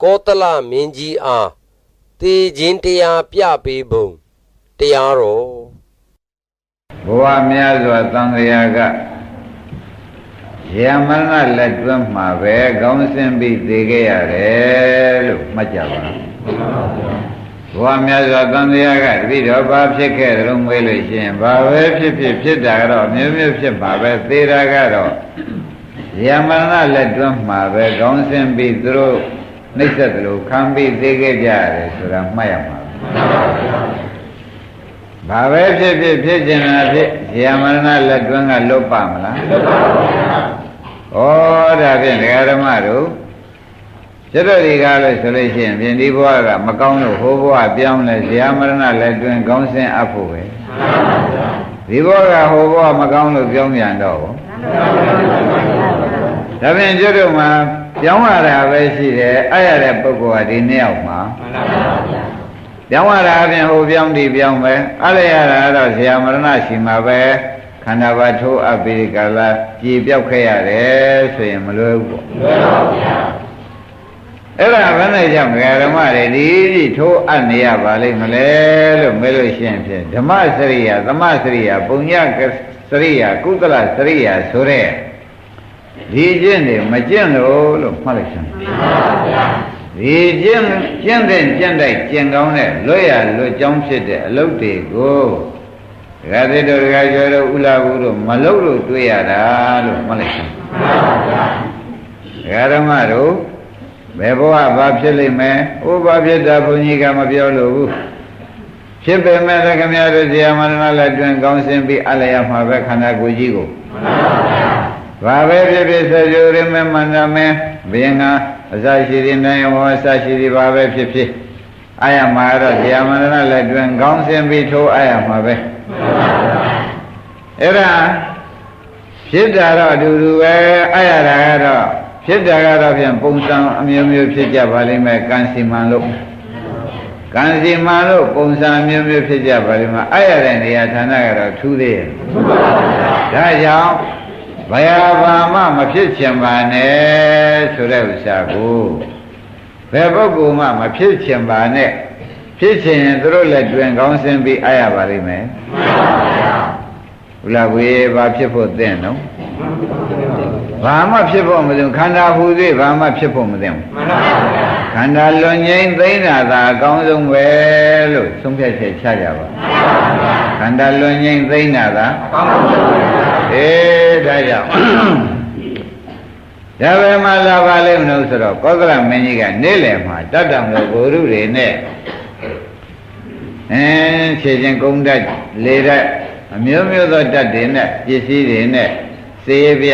ကောသလမင်းကြီးအားသေခြင်းတရားပြပေးပုံတရားတော်ဘဝများစွာသံဃာကယမရဏလက်တွင်းမှာပဲခေါင်းဆင်းပြီးသေခဲ့ရတယ်လို့မှတ်ကြပါဘဝများစွာသံဃာကတပိတော့ဘာဖြစ်ခဲ့တယ်လို့မေးလို့ရှိရင်ဘာပဲဖြစ်တာကတော့မျိုးဖြစ်ပါပဲသေတာကတော့ယမရဏလက်တွင်းမှာပဲခေါင်းဆင်းပြီးသူတို့နှိမ့်ဆက်တယ်လို့ခံပြီးသေခဲ့ကြရတယ်ဆိုတာမှတ်ရမှာဘာပဲဖြစ်ကျင်တာဖြစ်ဇာမရဏလက်တွင်းကလွတ်ပါမလားလွတ်ပါဘူးဗျာဩဒါဖြင့်ဒကာဓမ္မတို့ကျွတ်တော်ဒီကားလို့ဆိုလို့ရှိရင်ပြင်ဒီဘဝကမကောင်းလို့ဟိုဘဝပြောင်းလဲဇာမရဏလက်တွင်းကောင်းစင်အပ်ဖို့ပဲဒီဘဝကဟိုဘဝမကောင်းလို့ပြောင်းပြန်တော့ဒါဖြင့်ကျွတ်တော်မှာပြောင်းရတာပဲရှိတယ်အဲ့ရတဲ့ပုဂ္ဂိုလ်ကဒီနှစ်ယောက်မှာပြောင်းရတာအပြင်ဟိုပြောင်းဒီပြောင်းပဲအဲ့ရတာတော့ဇာမရဏရှိမှာပဲခန္ဓာဘာထိုးအပ်ပြီးကာလကြည်ပြောက်ခဲ့ရတယ်ဆိုရင်မလွယ်ဘူးပေါ့လွယ်ပါဗျာအဲ့ဒါဘယ်နဲ့ကြောင့်ဓမ္မတွေဒီထိုးအပ်နေရပါလိမ့်မလဲလို့မေးလို့ရှိရင်ဖြင့်ဓမ္မစရိယာသမစရိယာပုညစရိယာကုသလစရိယာဆိုတဲ့ဒီကျင့်တွေမကျင့်လို့မှတ်လိုက်စမ်းပါဗျာဒီကျင့်တဲ့ကျင့်တိုက်ကျင့်ကောင်းတဲ့လွတ်ရလွတ်ကြောင်းဖြစ်တဲ့အလုပ်တွေကိုဒကာသစ်တို့ဒကာကျော်တို့ဥလာဘူးတို့မလုပ်လို့တွေ့ရတာလို့မှတ်လိုက်စမ်းပါဗျာဒကာဓမ္မတို့ဘယ်ဘဝဘာဖြစ်လိမ့်မယ်ဥပဖြစ်တာဘုန်းကြီးကမပြောလို့ဘူးဖြစ်ပေမဲ့လည်းခင်ဗျားတို့ဇာမရဏလက်တွင်ကောင်းစင်ပြီးအလျာမှာပဲခန္ဓာကိုယ်ကြီးကိုဘာပဲဖြစ်စေကြရမမန္တမဲဘယင်ကအစရှိတဲ့နိုင်ဝအစရှိတဲ့ဘာပဲဖြစ်အာရမှာတော့ဇာမရဏလက်တွင်ကောင်းစင်ပြီးထိုးအာရမှာပဲအဲ့ဒါဖြစ်တာတော့အတူတူပဲအာရတာကတော့ဖြစ်တာကတော့ဖြင့်ပုံစံအမျိုးဖြစ်ကြပါလိမ့်မယ်ကံစီမံလို့ပုံစံအမျိုးဖြစ်ကြပါလိမ့်မယ်အာရတဲ့နေရာဌာနကတော့ထူးသေးရဲ့ဒါကြောင့်ဘယ်ဘာမှမဖြစ်ချင်ပါနဲ့ဆိုတဲ့ဥစ္စာကိုဘယ်ပုဂ္ဂိုလ်မှမဖြစ်ချင်ပါနဲ့ဖြစ်ချင်ရင်သူတို့လည်းတွင်ကောင်းစင်ပြီးအားရပါလိမ့်မယ်ဘုလားဝေဘာဖြစ်ဖို့သင့်နော်ဘာမှဖြစ်ဖို့မသင့်ခန္ဓာဟူသေးဘာမှဖြစ်ဖို့မသင့်ဘူးခန္ဓာလွန်ငိမ့်သိမ့်တာသာအကောင်းဆုံးပဲလို့သုံးဖြတ်ချက်ချကြပါခန္ဓာလွန်ငိမ့်သိမ့်တာသာအကောင်းဆုံးဒါကြောင့်ဒါပဲမှလာပါလိမ့်မလို့ဆိုတော့ကောသလမင်းကြီးကနေ့လယ်မှာတတ်တောင်လို့ဘုရုတွေနဲ့ခြေချင်းကုန်းတတ်လေတတ်အမျိုးမျိုးသောတတ်တွေနဲ့ပစ္စည်းတွေနဲ့စေပြ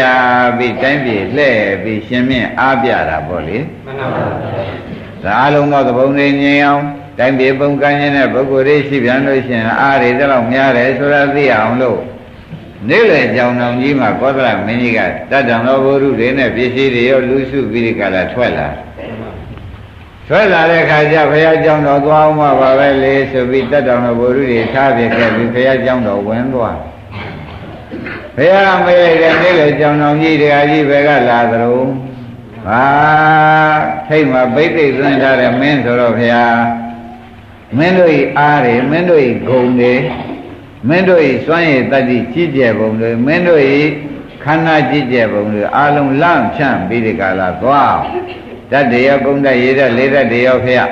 ပြီးတိုင်းပြည်လှဲ့ပြီးရှင်မြင့်အားပြတာပေါ့လေမှန်ပါပါဒါအလုံးသောသဘုံတွေငြိမ်အောင်တိုင်းပြည်ပုံကမ်းခြင်းတဲ့ပုဂ္ဂိုလ်တွေရှိပြန်လို့ရှိရင်အားတွေတော့များတယ်ဆိုတာသိအောင်လို့နေ့လေကြောင်တော်ကြီးမှာကောသလမင်းကြီးကတတ်တံတော်ဘုရုတွေနဲ့ပစ္စည်းတွေရောလူစုပြီးဒီကလာထွက်လာတဲ့ခါကျဘုရားကျောင်းတော်သွားအောင်ပါပဲလေဆိုပြီးတတ်တံတော်ဘုရုတွေထားပြခဲ့ပြီးဘုရားကျောင်းတော်ဝင်သွားဘုရားမေးလိုက်တဲ့နေ့လေကျောင်းတော်ကြီးတရားကြီးဘယ်ကလာသလဲဟာထိတ်မှာဗိသိက်သွင်းထားတဲ့မင်းဆိုတော့ဘုရားမင်းတို့ဤအားတွေမင်းတို့ဤဂုံတွေမင်းတို့ဤစွမ်းရည်တတ္တိကြီးကျယ်ပုံတွေမင်းတို့ဤခန္ဓာကြီးကျယ်ပုံတွေအလုံးလန့်ဖြန့်ပြီးဒီကလာသွားတတ်တရားကုန်းတတ်ရည်တတ်လေးတတ်တရားဖျက်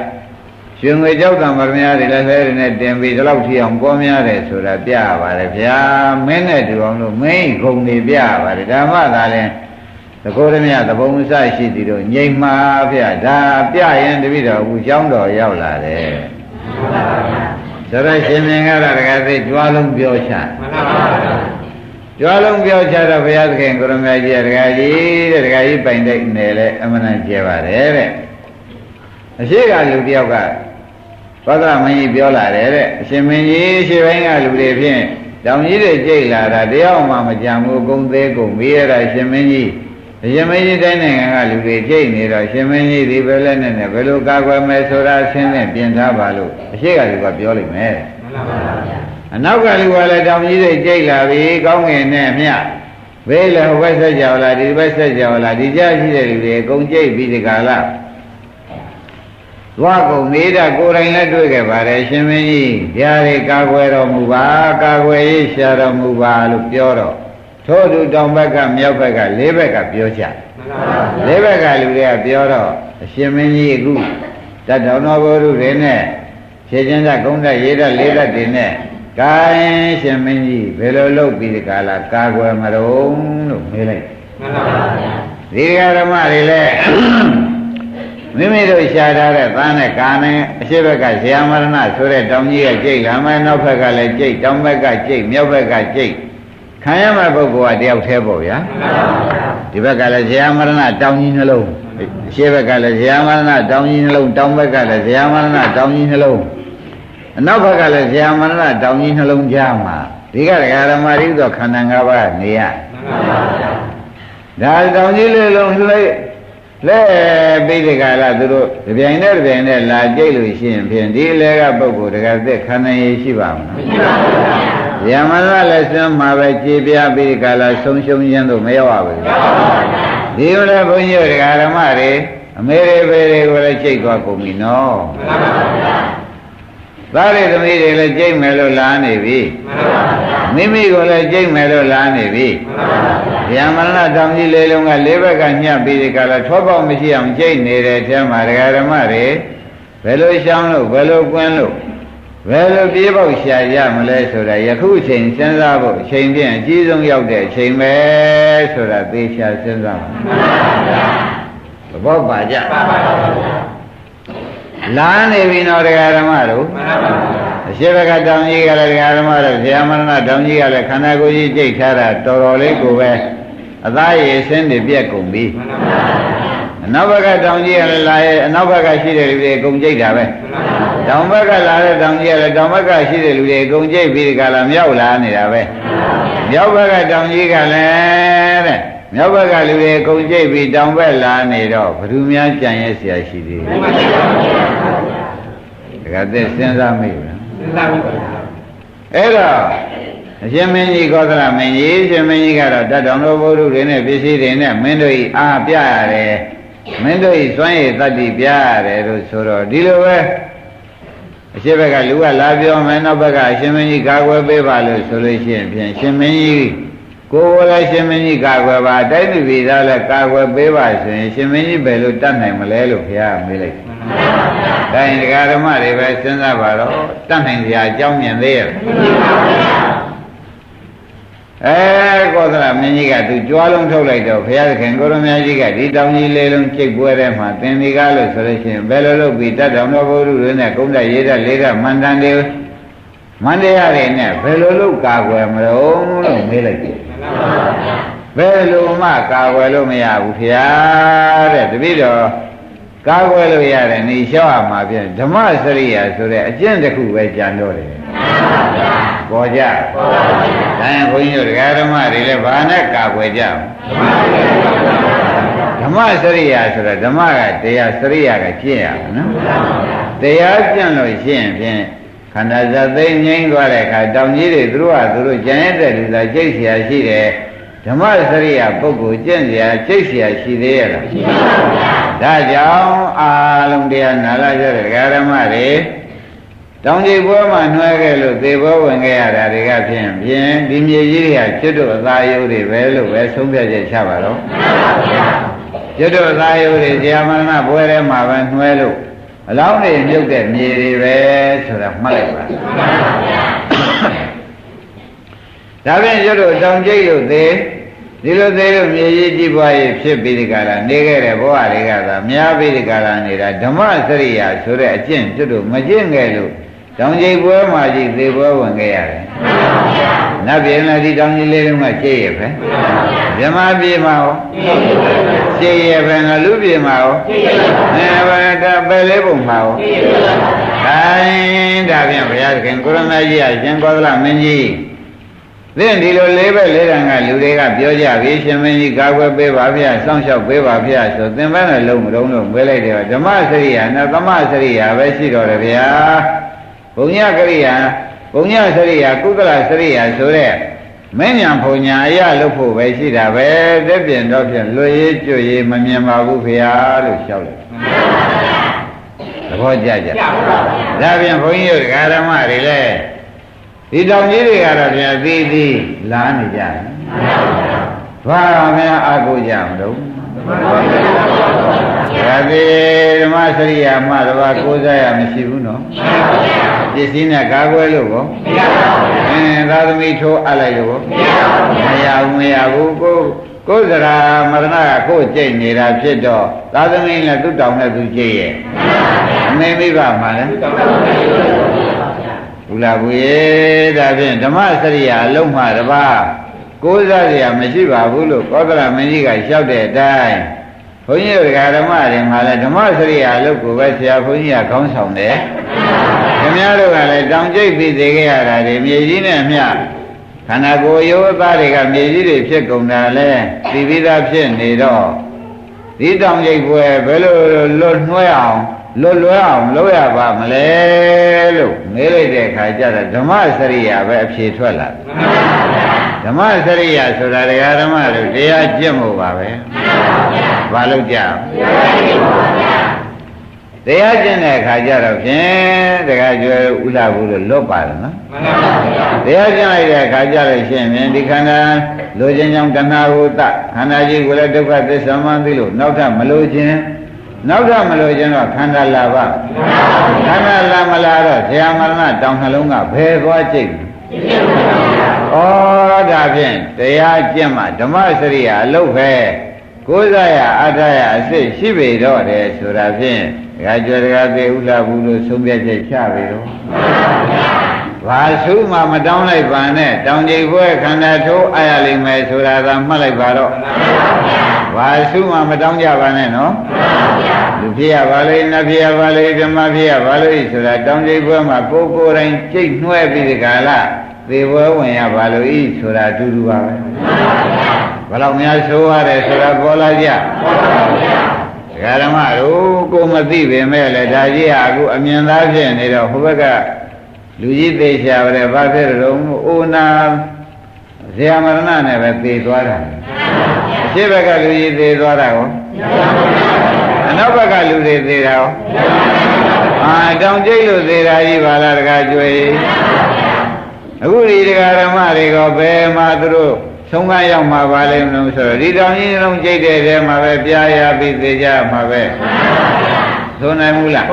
ရွှေငွေကြောက်တံပရမများတွေလည်းလဲတွေနဲ့တင်ပြီးဒီလောက်ထိအောင်ပေါ်များတယ်ဆိုတာပြရပါတယ်ဗျာမင်းနဲ့တူအောင်လို့မင်းဂုံတွေပြရပါတယ်ဓမ္မသာလဲသကောရမြသဘုံစရှိသည်တို့ငြိမ်မှာဗျာဒါပြရင်တပိတော်အခုကျောင်းတော်ရောက်လာတယ်ဆိုတော့ရှင်မြင်ကတော့တကယ်သိကြွားလုံးပြောချမှန်ပါပါကြွားလုံးပြောချတော့ဘုရားသခင်ကိုရမကြီးတကယ်ကြီးပိုင်တဲ့နယ်လဲအမှန်တန်ကျဲပါတယ်တဲ့အရှိကလူတယောက်ကသောတာမင်းကြီးပြောလာတယ်တဲ့အရှင်မင်းကြီးရှေ့ပိုင်းကလူတွေဖြင့်တောင်ကြီးတွေကြိတ်လာတာတရားမှမကြံဘူးကုန်းသေးကုန်ပြီးရတာရှင်မင်းကြီးရှင်မင်းကြီးတိုင်းနိုင်ငံကလူတွေကြိတ်နေတော့ရှင်မင်းကြီးဒီပဲလဲနဲ့ဘယ်လိုကာကွယ်မယ်ဆိုတာဆင်းနဲ့ပြင်ထားပါလို့အရှိကလူကပြောလိုက်မယ်မှန်ပါပါအနောက်ကလူကလည်းတောင်ကြီးတွေကြိတ်လာပြီကောင်းငင်နဲ့မြဘေးလည်းဟိုဘက်ဆက်ကြော်လာဒီဘက်ဆက်ကြော်လာဒီကြားရှိတဲ့လူတွေအကုန်ကြိတ်ပြီးဒီကလာ သွားကုန်နေတာကိုယ်တိုင်လည်းတွေ့ခဲ့ပါတယ်ရှင်မင်းကြီးဓာရီကာကွယ်တော်မူပါကာကွယ်ရေးရှာတော်မူပါလို့ပြောတော့ထို့သူတောင်ဘက်ကမြောက်ဘက်ကလေးဘက်ကပြောကြလေးဘက်ကလူတွေကပြောတော့အရှင်မင်းကြီးအခုတတ်တော်တော်ဘုရုတွေနဲ့ဖြည့်ချင်းသက်ကုန်းသက်ရေးသက်လေးသက်တွေနဲ့ကိုင်းရှင်မင်းကြီးဘယ်လိုလုပ်ပြီးဒီကလာကာကွယ်မတော်လို့မေးလိုက်မှန်ပါဗျာဒီဓမ္မတွေလည်းမိမိတို့ရှားထားတဲ့သားနဲ့ကာနဲ့အရှိဘက်ကဇေယမရဏဆိုတဲ့တောင်ကြီးကကြိတ်လာမယ်နောက်ဘက်ကလည်းကြိတ်တောင်ဘက်ကကြိတ်မြောက်ဘက်ကကြိတ်ခံရမယ့်ပုဂ္ဂိုလ်ကတယောက်တည်းပေါ့ဗျာဒီဘက်ကလည်းဇေယမရဏတောင်ကြီးနှလုံးအရှိဘက်ကလည်းဇေယမရဏတောင်ကြီးနှလုံးတောင်ဘက်ကလည်းဇေယမရဏတောင်ကြီးနှလုံးအနောက်ဘက်ကလည်းဇေယမရဏတောင်ကြီးနှလုံးကြားမှာဒီကဓမ္မရိသောခန္ဓာ၅ပါးနေရဒါတောင်ကြီးလေးလုံးလိုက်လဲပိဋကလာသူတို့တပြိုင်နဲ့လာကြိတ်လို့ရှိရင်ဖြင့်ဒီလေကပုဂ္ဂိုလ်တကယ်သက်ခန္ဓာရည်ရှိပါမလားမရှိပါဘူးဗျာမနလည်းစွမ်းမှာပဲကြည်ပြပိဋကလာဆုံးရှုံးခြင်းတို့မရောက်ပါဘူးဒီလိုလေဘုန်းကြီးတို့ဓမ္မတွေအမေရိဘေတွေကိုလည်းကြိတ်သွားကုန်ပြီနော်သားတွေသမီးတွေလည်းကြိတ်မယ်လို့လာနေပြီမိမိကိုလည်းကြိတ်မယ်လို့လာနေပြီဗျာမရဏတောင်ကြီးလေးလုံးကလေးဘက်ကညှပ်ပြီးဒီကလာထောပေါက်မရှိအောင်ကြိတ်နေတဲ့အဲမှာဓမ္မတွေဘယ်လိုရှောင်းလို့ဘယ်လိုကွင်းလို့ဘယ်လိုပြေးပေါက်ရှာရမလဲဆိုတာယခုအချိန်စဉ်းစားဖို့အချိန်ဖြင့်အကြီးဆုံးရောက်တဲ့အချိန်ပဲဆိုတာသေချာစဉ်းစားပါသဘောပါကြလာနေပြီနော်ဓမ္မတို့အရှိဘကတောင်ကြီးကလည်းဓမ္မတို့ဇေယမရဏတောင်ကြီးကလည်းခန္ဓာကိုယ်ကြီးကြိတ်ထားတာတော်တော်လေးကိုပဲအသားရည်ဆင်းတွေပြက်ကုန်ပြီအနောက်ဘက်ကတောင်ကြီးကလည်းလာရဲ့အနောက်ဘက်ကရှိတဲ့လူတွေအကုန်ကြိတ်တာပဲတောင်ဘက်ကလာတဲ့တောင်ကြီးကလည်းတောင်ဘက်ကရှိတဲ့လူတွေအကုန်ကြိတ်ပြီးဒီကလာမြောက်လာနေတာပဲမြောက်ဘက်ကတောင်ကြီးကလည်းတဲ့မြောက်ဘက်ကလူတွေအကုန်ကြိတ်ပြီးတောင်ဘက်လာနေတော့ဘယ်သူများကြံရဲ့ဆရာရှိသေးလဲဒါကသက်စဉ်းစားမိဘူးလားစဉ်းစားမိပါဘူးအဲ့တော့အရှင်မင်းကြီးကောသလမင်းကြီးရှင်မင်းကြီးကတော့တတ်တော်တော်ဘုရုတွေနဲ့ပစ္စည်းတွေနဲ့မင်းတို့ဤအားပြရတယ်မင်းတို့ဤစွမ်းရည်တတ္တိပြရတယ်လို့ဆိုတော့ဒီလိုပဲအရှိဘက်ကလူကလာပြောမယ်နောက်ဘက်ကအရှင်မင်းကြီးကာကွယ်ပေးပါလို့ဆိုလို့ရှိရင်ဖြင့်ရှင်မင်းကြီးကိုယ်လည်းရှင်မင်းကြီးကာကွယ်ပါတိုက်သူပြည်သားလည်းကာကွယ်ပေးပါဆိုရင်ရှင်မင်းကြီးဘယ်လိုတတ်နိုင်မလဲလို့ဘုရားမေးလိုက်တယ်ဒါရင်ဒကာဓမ္မတွေပဲစဉ်းစားပါတော့တတ်နိုင်စရာအကြောင်းမြင်သေးရဲ့ကောသလမင်းကြီးကသူကြွားလုံးထုတ်လိုက်တော့ဘုရားသခင်ကိုရမကြီးကဒီတောင်ကြီးလေးလုံးချိတ်ပွဲထဲမှာသင်္ဒီကားလို့ဆိုလို့ရှိရင်ဘယ်လိုလုပ်ပြီးတတ်တော်တော်ဘုရုတွေနဲ့ကုန်းတက်ရေးတက်လေးတက်မန္တန်တွေမန္တရားတွေနဲ့ဘယ်လိုလုပ်ကာကွယ်မလို့လို့မေးလိုက်တယ်ဘယ်လိုမှကာကွယ်လို့မရဘူးခင်ဗျာတဲ့တပည့်တော်ကာကွယ်လို့ရတယ်နေလျှောက်ရမှာဖြင့်ဓမ္မစရိယာဆိုတဲ့အကျင့်တစ်ခုပဲကြံတော့တယ်ပေါ်ကြဒါရင်ဘုန်းကြီးတို့ဓမ္မတွေလည်းဘာနဲ့ကာကွယ်ကြဓမ္မစရိယာဆိုတော့ဓမ္မကတရားစရိယာကကျင့်ရမှာနော်တရားကျင့်လို့ရှိရင်ဖြင့်ခန္ဓာဇာသိငြိမ်းသွားတဲ့အခါတောင်ကြီးတွေသူတို့ကသူတို့ကြံရတဲ့လူသာကြိတ်เสียရှိတယ်ဓမ္မစရိယာပုဂ္ဂိုလ်ကျင့်เสียကြိတ်เสียရှိသေးရဲ့လားရှိပါဘူးဗျာဒါကြောင့်အာလုံးတရားနာလာကြတဲ့ဓမ္မတွေတောင်ကြီးပွဲမှာနှွဲခဲ့လို့သေဘောဝင်ခဲ့ရတာတွေကဖြင့်ဒီမြေကြီးတွေကကျွတ်တို့အသာယုတွေပဲလို့ပဲဆုံးဖြတ်ချက်ချပါတော့မှန်ပါဗျာကျွတ်တို့အသာယုတွေဇာမရဏပွဲထဲမှာပဲနှွဲလို့အလောင်းတွေမြုပ်တဲ့မြေတွေပဲဆိုတာမှတ်လိုက်ပါမှန်ပါဗျာဒါဖြင့်ကျွတ်တို့တောင်ကြီးလို့ဒီလိုသေးလို့မြေကြီးကြီးပွားရေးဖြစ်ပြီးဒီကလာနေခဲ့တဲ့ဘဝတွေကသာများပြီးဒီကလာနေတာဓမ္မစရိယာဆိုတဲ့အကျင့်ကျွတ်တို့မကျင့်ခဲ့လို့တောင်ကြီးပွဲမှာကြီးသေပွဲဝင်ခဲ့ရတယ်။နတ်ပြည်နဲ့ဒီတောင်ကြီးလေးလုံးကကျိရပဲ။မြမပြည်မှာရောကျိရပဲငါလူပြည်မှာရောဘာတာပဲလေးပုံမှာရောဒါဖြင့်ဘုရားသခင်ကိုရမကြီးအရှင်ကောသလမင်းကြီးသင်ဒီလိုလေးပဲလေးတန်ကလူတွေကပြောကြပြီရှင်မင်းကြီးကာကွယ်ပေးပါဗျာစောင့်ရှောက်ပေးပါဗျာဆိုသင်ပန်းနဲ့လုံးမလုံးလို့မေးလိုက်တယ်ဓမ္မစရိယာနဲ့သမစရိယာပဲရှိတော်တယ်ဗျာဘုံညကရိယာဘုံညစရိယာကုသလစရိယာဆိုတဲ့မင်းညာဘုံညာအရာလုပ်ဖို့ပဲရှိတာပဲတက်ပြင်တော့ဖြင့်လွေရေးကျွရေးမမြင်ပါဘူးဗျာလို့လျှောက်လိုက်သ ဘောကြကြဒါပြန်ဘုန်းကြီးတို့ဓမ္မတွေလည်းဒီတောင်ကြီးတွေကတော့ပြန်သေးသေးလာနေကြတယ်ဘာများအာကိုကြမလို့ဒါပေဓမ္မစရိယာမှတပါးကိုးစားရမရှိဘူးနော်ပစ္စည်းနဲ့ကာကွယ်လို့ကောသာသမီထိုးအပ်လိုက်လို့ကောမရဘူးကိုယ်စရာမရဏကကိုယ်ကြိတ်နေတာဖြစ်တော့သာသမီနဲ့သူ့တောင်နဲ့သူကြိတ်ရဲ့အမေမိဘမှာလဲဘူးလားဘူးရဲ့ဒါဖြင့်ဓမ္မစရိယာအလုံးမှတပါးကိုးစားရမရှိပါဘူးလို့ကောသလမင်းကြီးကလျှောက်တဲ့အတိုင်းဘုန်းကြီးတို့ဓမ္မတွေမှာလည်းဓမ္မစရိယာအလုပ်ကိုပဲဆရာဘုန်းကြီးကခေါင်းဆောင်တယ်ခင်ဗျားတို့ကလည်းတောင်ကျိတ်ပြီးသေးခဲ့ရတာတွေမြေကြီးနဲ့မျှခန္ဓာကိုယ်ရိုးအသားတွေကမြေကြီးတွေဖြစ်ကုန်တာလဲသိပြီးသားဖြစ်နေတော့ဒီတောင်ကျိတ်ပွဲဘယ်လိုလွတ်နှွဲအောင်လွတ်လွဲအောင်လုပ်ရပါမလဲလို့မေးလိုက်တဲ့အခါကျတော့ဓမ္မစရိယာပဲအဖြေထွက်လာဓမ္မစရိယာဆိုတာတရားဓမ္မတို့တရားကျင့်ဖို့ပါပဲဘာလို့ကြတရားကျင့်တဲ့အခါကျတော့ဖြင့်တရားကျွဲဥလာဘူးလို့လွတ်ပါတယ်နော်တရားကျင့်လိုက်တဲ့အခါကျတော့ရှင်ဖြင့်ဒီခန္ဓာလိုခြင်းကြောင့်တဏှာကိုတခန္ဓာကြီးကိုလည်းဒုက္ခသစ္စာမှသိလို့နောက်ထပ်မလိုခြင်းတော့ခန္ဓာလာပါခန္ဓာလာမလာတော့ဆရာမရဏတောင်နှလုံးကဘယ်သွားကြိတ်ဩဒါဖြင့်တရားကျင့်မှဓမ္မစရိယာအလုပ်ပဲကိုးစားရအထာရအစစ်ရှိပေတော့တယ်ဆိုတာဖြင့်ဒကာကျွဲဒကာသေးဥလာဘူးလို့ဆုံးဖြတ်ချက်ချပြီတော့ဘာစုမှမတောင်းလိုက်ပါနဲ့တောင်ကြီးပွဲခန္ဓာထိုးအားရလိမ့်မယ်ဆိုတာကမှတ်လိုက်ပါတော့ဘာစုမှမတောင်းကြပါနဲ့နော်လူဖြစ်ရပါလေနတ်ဖြစ်ရပါလေဓမ္မဖြစ်ရပါလေဆိုတာတောင်ကြီးပွဲမှာကိုယ်တိုင်ကြိတ်နှွဲပြီးဒီကလာသေပွဲဝင်ရပါလို့ဤဆိုတာအတူတူပါပဲဘယ်တော့များဆိုရတယ်ဆိုတာပေါ်လာကြဓမ္မတို့ကိုမသိပေမဲ့လည်းဒါကြီးကအခုအမြင်သားဖြစ်နေတော့ဟိုဘက်ကလူကြီးသေးချာပဲဘာဖြစ်တော့အိုနာဇေယမရဏနဲ့ပဲသေသွားတာရှေ့ဘက်ကလူကြီးသေသွားတာကိုအနောက်ဘက်ကလူတွေသေတာကိုတောင်ကျိတ်လို့သေတာကြီးပါလားတကားကျွေးအခုဒီတရားဓမ္မတွေကဘယ်မှာသူတို့ဆုံးမရောက်မှာပါလိမ့်မလို့ဆိုတော့ဒီတောင်ကြီးလုံးကြိတ်တဲ့ထဲမှာပဲပြာရပြီးသေးကြမှာပဲသို့နိုင်ဘူးလား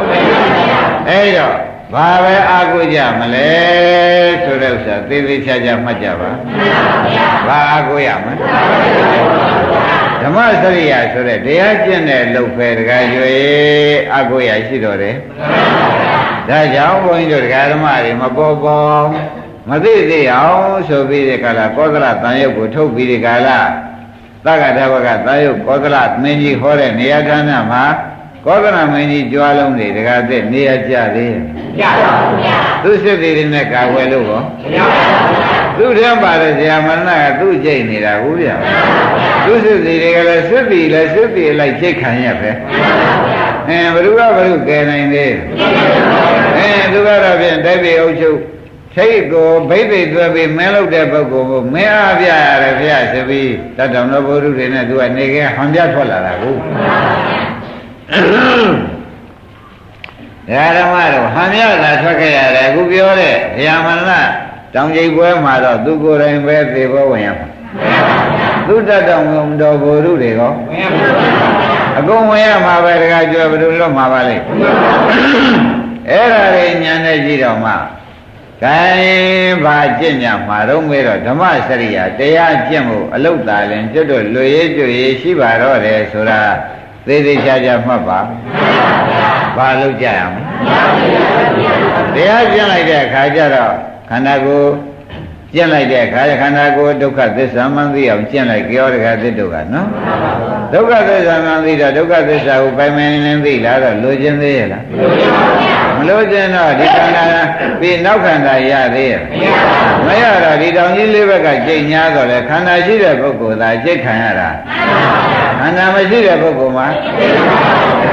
အဲ့တော့ဘာပဲအာကိုကြမလဲဆိုတဲ့ဥစ္စာသေသေးချာချာမှတ်ကြပါဘာအာကိုရမလဲဓမ္မစရိယာဆိုတဲ့တရားကျင့်တဲ့လုပ်ပဲတကားရွေအာကိုရရှိတော်တယ်ဒါကြောင့်ဘုန်းကြီးတို့တရားဓမ္မတွေမပေါ်ပေါ်မသိသေးအောင်ဆိုပြီးဒီကလာကောသလတန်ရုပ်ကိုထုတ်ပြီးဒီကလာသက္ကထဘကတန်ရုပ်ကောသလမင်းကြီးဟောတဲ့နေရာဌာနမှာကောသလမင်းကြီးကြွားလုံးတွေတကားတဲ့နေရာကြသေးကြပါဘူးဗျာသူစစ်သေးတွေနဲ့ကာကွယ်လို့ရောမရပါဘူးသူတည်းပါတဲ့ဇာမဏကသူ့ကြိတ်နေတာဘူးဗျာသူစစ်သေးတွေကလည်းစစ်သေးလိုက်ကြိတ်ခံရပဲဘယ်သူကကယ်နိုင်သေးသူကတော့ဖြင့်တိုက်ပေအုပ်ချုပ်ထိတ်ကိုဘိသိသွဲပြီးမင်းလုပ်တဲ့ပုဂ္ဂိုလ်ကိုမင်းအားပြရတယ်ဗျာဆိုပြီးတတ်တော်ဘုရုတွေနဲ့သူကနေခဲ့ဟန်ပြထွက်လာတာကိုဓမ္မတို့ဟန်ပြလာထွက်ခဲ့ရတယ်အခုပြောတဲ့ဘုရားမန္တတောင်ကျိတ်ပွဲမှာတော့သူကိုယ်တိုင်ပဲသေဘောဝင်ရမှာသူတတ်တော်ဘုရုတွေကောဝင်ရမှာအကုန်ဝင်ရမှာပဲတခါကျွဲဘယ်လိုလွတ်မှာပါလဲအဲ့ဒါတွေညာနဲ့ကြည့်တော့မှကဲဘာကျင့်ကြမှာတော့မေးတော့ဓမ္မစရိယာတရားကျင့်ဖို့အလုတ်သားရင်ကျွတ်တို့လွေရေးကျွရေးရှိပါတော့တယ်ဆိုတာသေသေးချာချာမှတ်ပါဘာလုပ်ကြရမလဲတရားကျင့်လိုက်တဲ့အခါကျတော့ခန္ဓာကိုယ်ကျင့်လိုက်တဲ့အခါခန္ဓာကိုယ်ဒုက္ခသစ္စာမှန်သိအောင်ကျင့်လိုက်ကြောတခါသစ္ဒုက္ခနော်ဒုက္ခသစ္စာမှန်သိတော့ဒုက္ခသစ္စာကိုပိုင်ပိုင်နေသိလားတော့လိုချင်သေးရဲ့လားမလိုချင်တော့ဒီခန္ဓာပြီးနောက်ခန္ဓာရသေးရဲ့မရတော့ဒီတောင်ကြီးလေးဘက်ကကြိတ်ညာတော့လေခန္ဓာရှိတဲ့ပုဂ္ဂိုလ်သာကြိတ်ခံရတာခန္ဓာမရှိတဲ့ပုဂ္ဂိုလ်မှာ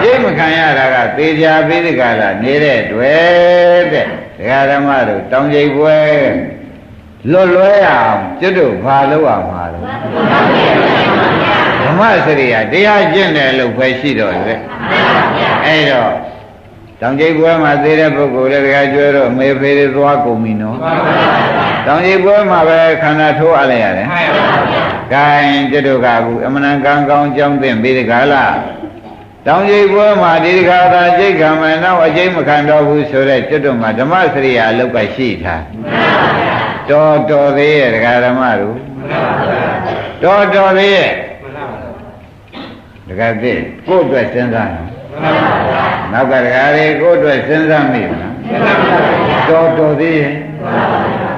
ကြိတ်မခံရတာကသေချာပြီးဒီကလာနေတဲ့တွေ့တဲ့ဒကာဓမ္မတို့တောင်ကြိတ်ပွဲလွတ်လွဲအောင်ကျွတ်တို့ဘာလို့ရမှာလဲဓမ္မစရိယာတရားကျင့်တယ်လို့ပဲရှိတော့လေအဲ့တော့ တောင်ကျိတ်ပွဲမှာသေးတဲ့ပုဂ္ဂိုလ်လည်းတခါကျွဲတော့မေဖေတွေသွားကုန်ပြီနော်တောင်ကျိတ်ပွဲမှာပဲခန္ဓာထိုးအပ်လိုက်ရတယ်။ဂိုင်းတတို့ကကူအမှန်ကံကောင်းကြောင်းသိပြီးတခါလားတောင်ကျိတ်ပွဲမှာဒီတခါသာကျိတ်ခံမယ်နောက်အကျိတ်မခံတော့ဘူးဆိုတဲ့ကျွတ်တို့မှာဓမ္မစရိယာအလုတ်ကရှိထားတော်တော်သေးရဲ့ဒကာဓမ္မတို့တော်တော်သေးရဲ့ဒကာသိကိုယ့်အတွက်စဉ်းစားနော်နောက်ကဒကာတွေကိုယ့်အတွက်စဉ်းစားမိလားတော်သေးရဲ့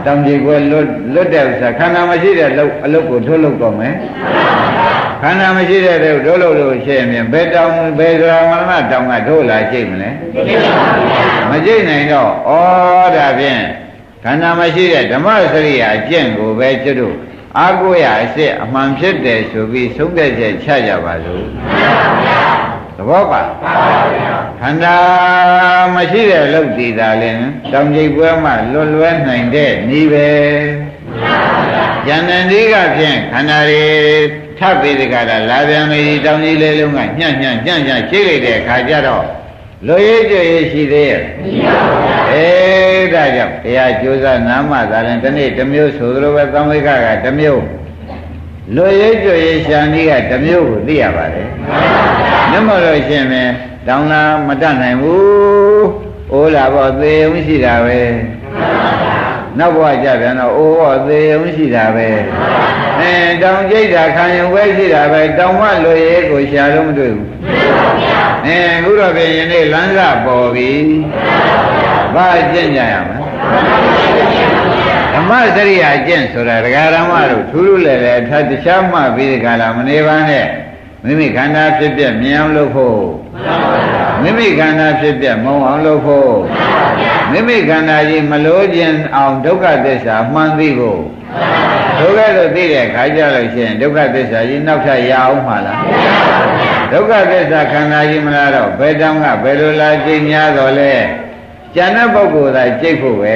တောင်ကြီးကွယ်လွတ်တဲ့ဥစ္စာခန္ဓာမရှိတဲ့အလုပ်ကိုထိုးလုပ်တော့မယ်ခန္ဓာမရှိတဲ့ထိုးလုပ်လို့ရှိရင်ဘယ်တောင်ဘယ်ဆိုတာမနတောင်ကထိုးလာကြိတ်မလဲမကြိတ်နိုင်တော့ဩဒါဖြင့်ခန္ဓာမရှိတဲ့ဓမ္မစရိယာအကျင့်ကိုပဲကျွတ်တို့အာကိုရအစစ်အမှန်ဖြစ်တယ်ဆိုပြီးဆုံးဖြတ်ချက်ချကြပါစို့သဘောပါခန္ဓာမရှိတဲ့အလုပ်တည်တာလည်းတောင်ကျိတ်ပွဲမှာလွယ်နိုင်တဲ့ဤပဲဉာဏ်နဲ့ဒီကဖြင့်ခန္ဓာတွေထပ်ပြီးတကလားလာပြန်လေတောင်ကြီးလေးလုံးကညံ့ချိတ်လိုက်တဲ့အခါကျတော့လွယ်ရည်ကြွရည်ရှိသေးရဲ့ဒါကြောင့်တရားကျိုးစားနာမသာရင်ဒီနေ့တစ်မျိုးဆိုသလိုပဲသံဝိကကတစ်မျိုးလွယ်ရည်ကြွရည်ရှာနည်းကတစ်မျိုးကိုသိရပါတယ်မြတ်မလို့ရှင်ပဲတောင်းလာမတတ်နိုင်ဘူးအိုးလာတော့သေုံရှိတာပဲနောက်ဘဝကြပြန်တော့အိုးတော့သေုံရှိတာပဲတောင်ကျိတ်တာခံယူပဲရှိတာပဲတောင်မလွယ်ရည်ကိုရှာလို့မတွေ့ဘူးအခုတော့ပြင်ယနေ့လမ်းစပေါ်ပြီဘာကျင့်ကြရမလဲဓမ္မစရိယာကျင့်ဆိုတာဒကာဓမ္မတို့ထူးထူးလည်းလည်းထပ်တခြားမှပြီးဒီကလာမနေပါနဲ့မိမိခန္ဓာဖြစ်ပြမြင်အောင်လုပ်ဖို့မိမိခန္ဓာဖြစ်ပြမုံအောင်လုပ်ဖို့မိမိခန္ဓာကြီးမလို့ခြင်းအောင်ဒုက္ခသစ္စာမှန်သိဖို့ဒုက္ခလို့သိတဲ့ခါကြလို့ရှိရင်ဒုက္ခသစ္စာကြီးနောက်ထပ်ရအောင်မှာလားဒုက္ခသစ္စာခန္ဓာကြီးမလားတော့ဘယ်တောင်ကဘယ်လိုလာကြည်များတော့လဲကျန်တဲ့ပုဂ္ဂိုလ်သာကြိတ်ဖို့ပဲ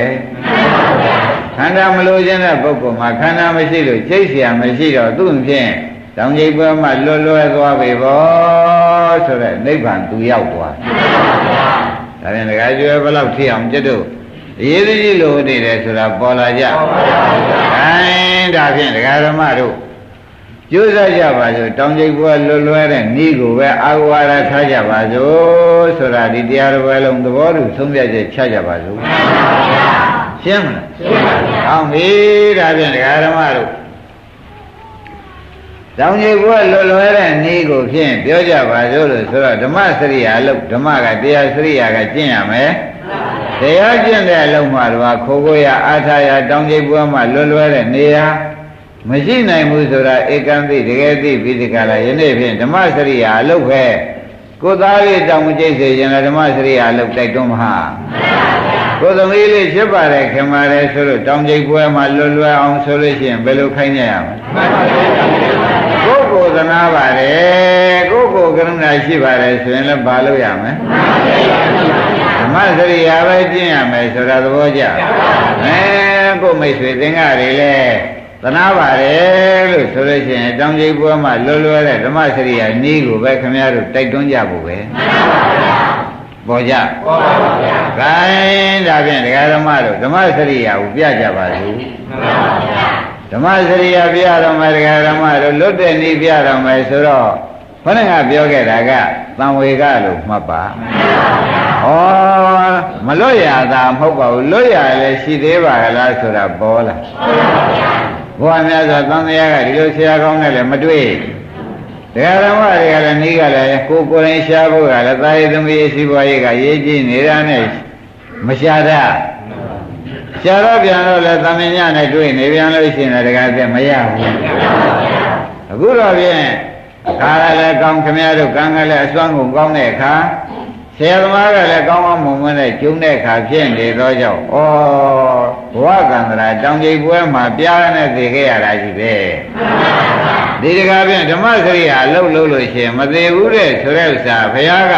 ခန္ဓာမလို့ခြင်းတဲ့ပုဂ္ဂိုလ်မှာခန္ဓာမရှိလို့ကြိတ်เสียမရှိတော့သူ့ဖြင့်တောင်ကြီးပွဲမှာလွတ်သွားပြီဘောဆိုတဲ့နိဗ္ဗာန်သူရောက်သွားဒါပြန်တခါကျွဲဘယ်လောက်ထိအောင်ကျွတ်တို့ရေးကြီးလို့နေတယ်ဆိုတာပေါ်လာကြဒါဖြင့်ဒကာဓမ္မတို့ကျိုးစားကြပါစို့တောင်ကျိတ်ပွဲလွယ်တဲ့ဤကိုပဲအာဝါဒထားကြပါစို့ဆိုတာဒီတရားတော်ပဲလုံးသဘောတူဆုံးဖြတ်ချက်ချကြပါစို့ရှင်းမလားရှင်းပါဗျာအောင်ပြီဒါဖြင့်ဒကာဓမ္မတို့တောင်ကျိတ်ပွဲလွယ်တဲ့ဤကိုဖြင့်ပြောကြပါစို့လို့ဆိုတော့ဓမ္မစရိယာလို့ဓမ္မကတရားစရိယာကကျင့်ရမယ်တရားကျင့်တဲ့အလုံးမှာတော့ခိုးခိုးရအားထားရတောင်ကျိတ်ပွဲမှာလွယ်တဲ့နေရာမရှိနိုင်ဘူးဆိုတာဧကံသိတကယ်သိပြီးဒီကလာယနေ့ဖြင့်ဓမ္မစရိယာအလုပ်ပဲကိုသားလေးတောင်ကျိတ်စေခြင်းဓမ္မစရိယာအလုပ်တိုက်တွန်းမဟာကိုသမီးလေးဖြစ်ပါတယ်ခင်ပါတယ်ဆိုလို့တောင်ကျိတ်ပွဲမှာလွယ်အောင်ဆိုလို့ရှိရင်ဘယ်လိုခိုင်းကြရမလဲကိုယ်သနာပါတယ်ကိုယ်ကရုဏာရှိပါတယ်ဆိုရင်လည်းဘာလုပ်ရမလဲဓမ္မစရိယာပဲကျင့်ရမယ်ဆိုတာသဘောကျကိုယ်မိတ်ဆွေသင်္ဃတွေလည်းသနာပါတယ်လို့ဆိုလို့ရှိရင်တောင်ကျိတ်ပွဲမှာလွယ်တဲ့ဓမ္မစရိယာနည်းကိုပဲခင်ဗျားတို့တိုက်တွန်းကြဖို့ပဲပေါ်ကြပေါ်ပါဗျာ။ဒါဖြင့်ဒကာဓမ္မတို့ဓမ္မစရိယာကိုပြကြပါစို့ဓမ္မစရိယာပြတော်မယ်ဒကာဓမ္မတို့လွတ်တဲ့နည်းပြတော်မယ်ဆိုတော့ခொနကပြောခဲ့တာကသံဝေကလို့မှတ်ပါဩမလွတ်ရတာမဟုတ်ပါဘူးလွတ်ရလည်းရှိသေးပါလားဆိုတာပေါ်လာဘုရားများစွာသံဃာကဒီလိုဆရာကောင်းနဲ့လည်းမတွေ့တရားဓမ္မတွေကလည်းဤကလည်းကိုယ်တိုင်ရှားဖို့ကလည်းသာယသမီးရှိပွားရေးကရေးကြည့်နေတာနဲ့မရှားတာရှားတော့ပြန်တော့လည်းသမင်ညနဲ့တွေ့နေပြန်လို့ရှိရင်လည်းတကားပြမရဘူးအခုတော့ဖြင့်ခါလည်းကောင်းခမရတို့ကံကလည်းအစွမ်းကုန်ကောင်းတဲ့အခါဆရာသမားကလည်းကောင်းကောင်းမွန်မွန်နဲ့ကျုံတဲ့အခါဖြစ်နေသောကြောင့်ဩဘဝကံတရာတောင်ကျိတ်ပွဲမှာပြားနဲ့သိခဲ့ရတာကြီးပဲဒီတကားဖြင့်ဓမ္မစရိယာအလုပ်လုပ်လို့ရှိရင်မသေးဘူးတဲ့ဆိုတဲ့ဥစ္စာဘုရားက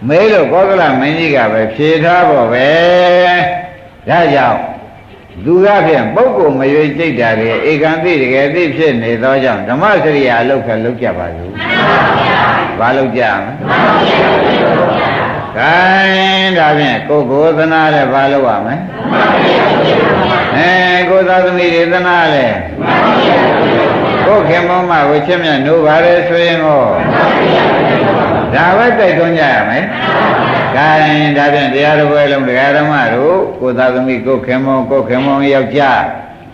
မဲလို့ကောသလမင်းကြီးကပဲဖြေထားဖို့ပဲဒါကြောင့်သူကဖြင့်ပုဂ္ဂိုလ်မရွေကြိတ်တာတွေဧကံသိတကယ်သိဖြစ်နေသောကြောင့်ဓမ္မစရိယာအလုပ်ခက်လုပ်ကြပါစို့ဘာလုပ်ကြမလဲ င်ဒါဖြင့်ကိုကိုသနာလည်းဘာလုပ်ရမလဲကိုသာသမီတွေသနာလည်းကိုခင်မောင်မကိုချစ်မြတ်နိုးပါလေဆိုရင်ကိုဒါပဲတိုက်တွန်းကြရမယ်။ဒါရင်ဒါဖြင့်တရားတော်ပွဲလုံးတရားဓမ္မတို့ကိုသာသမီကိုခင်မောင်ယောက်ျား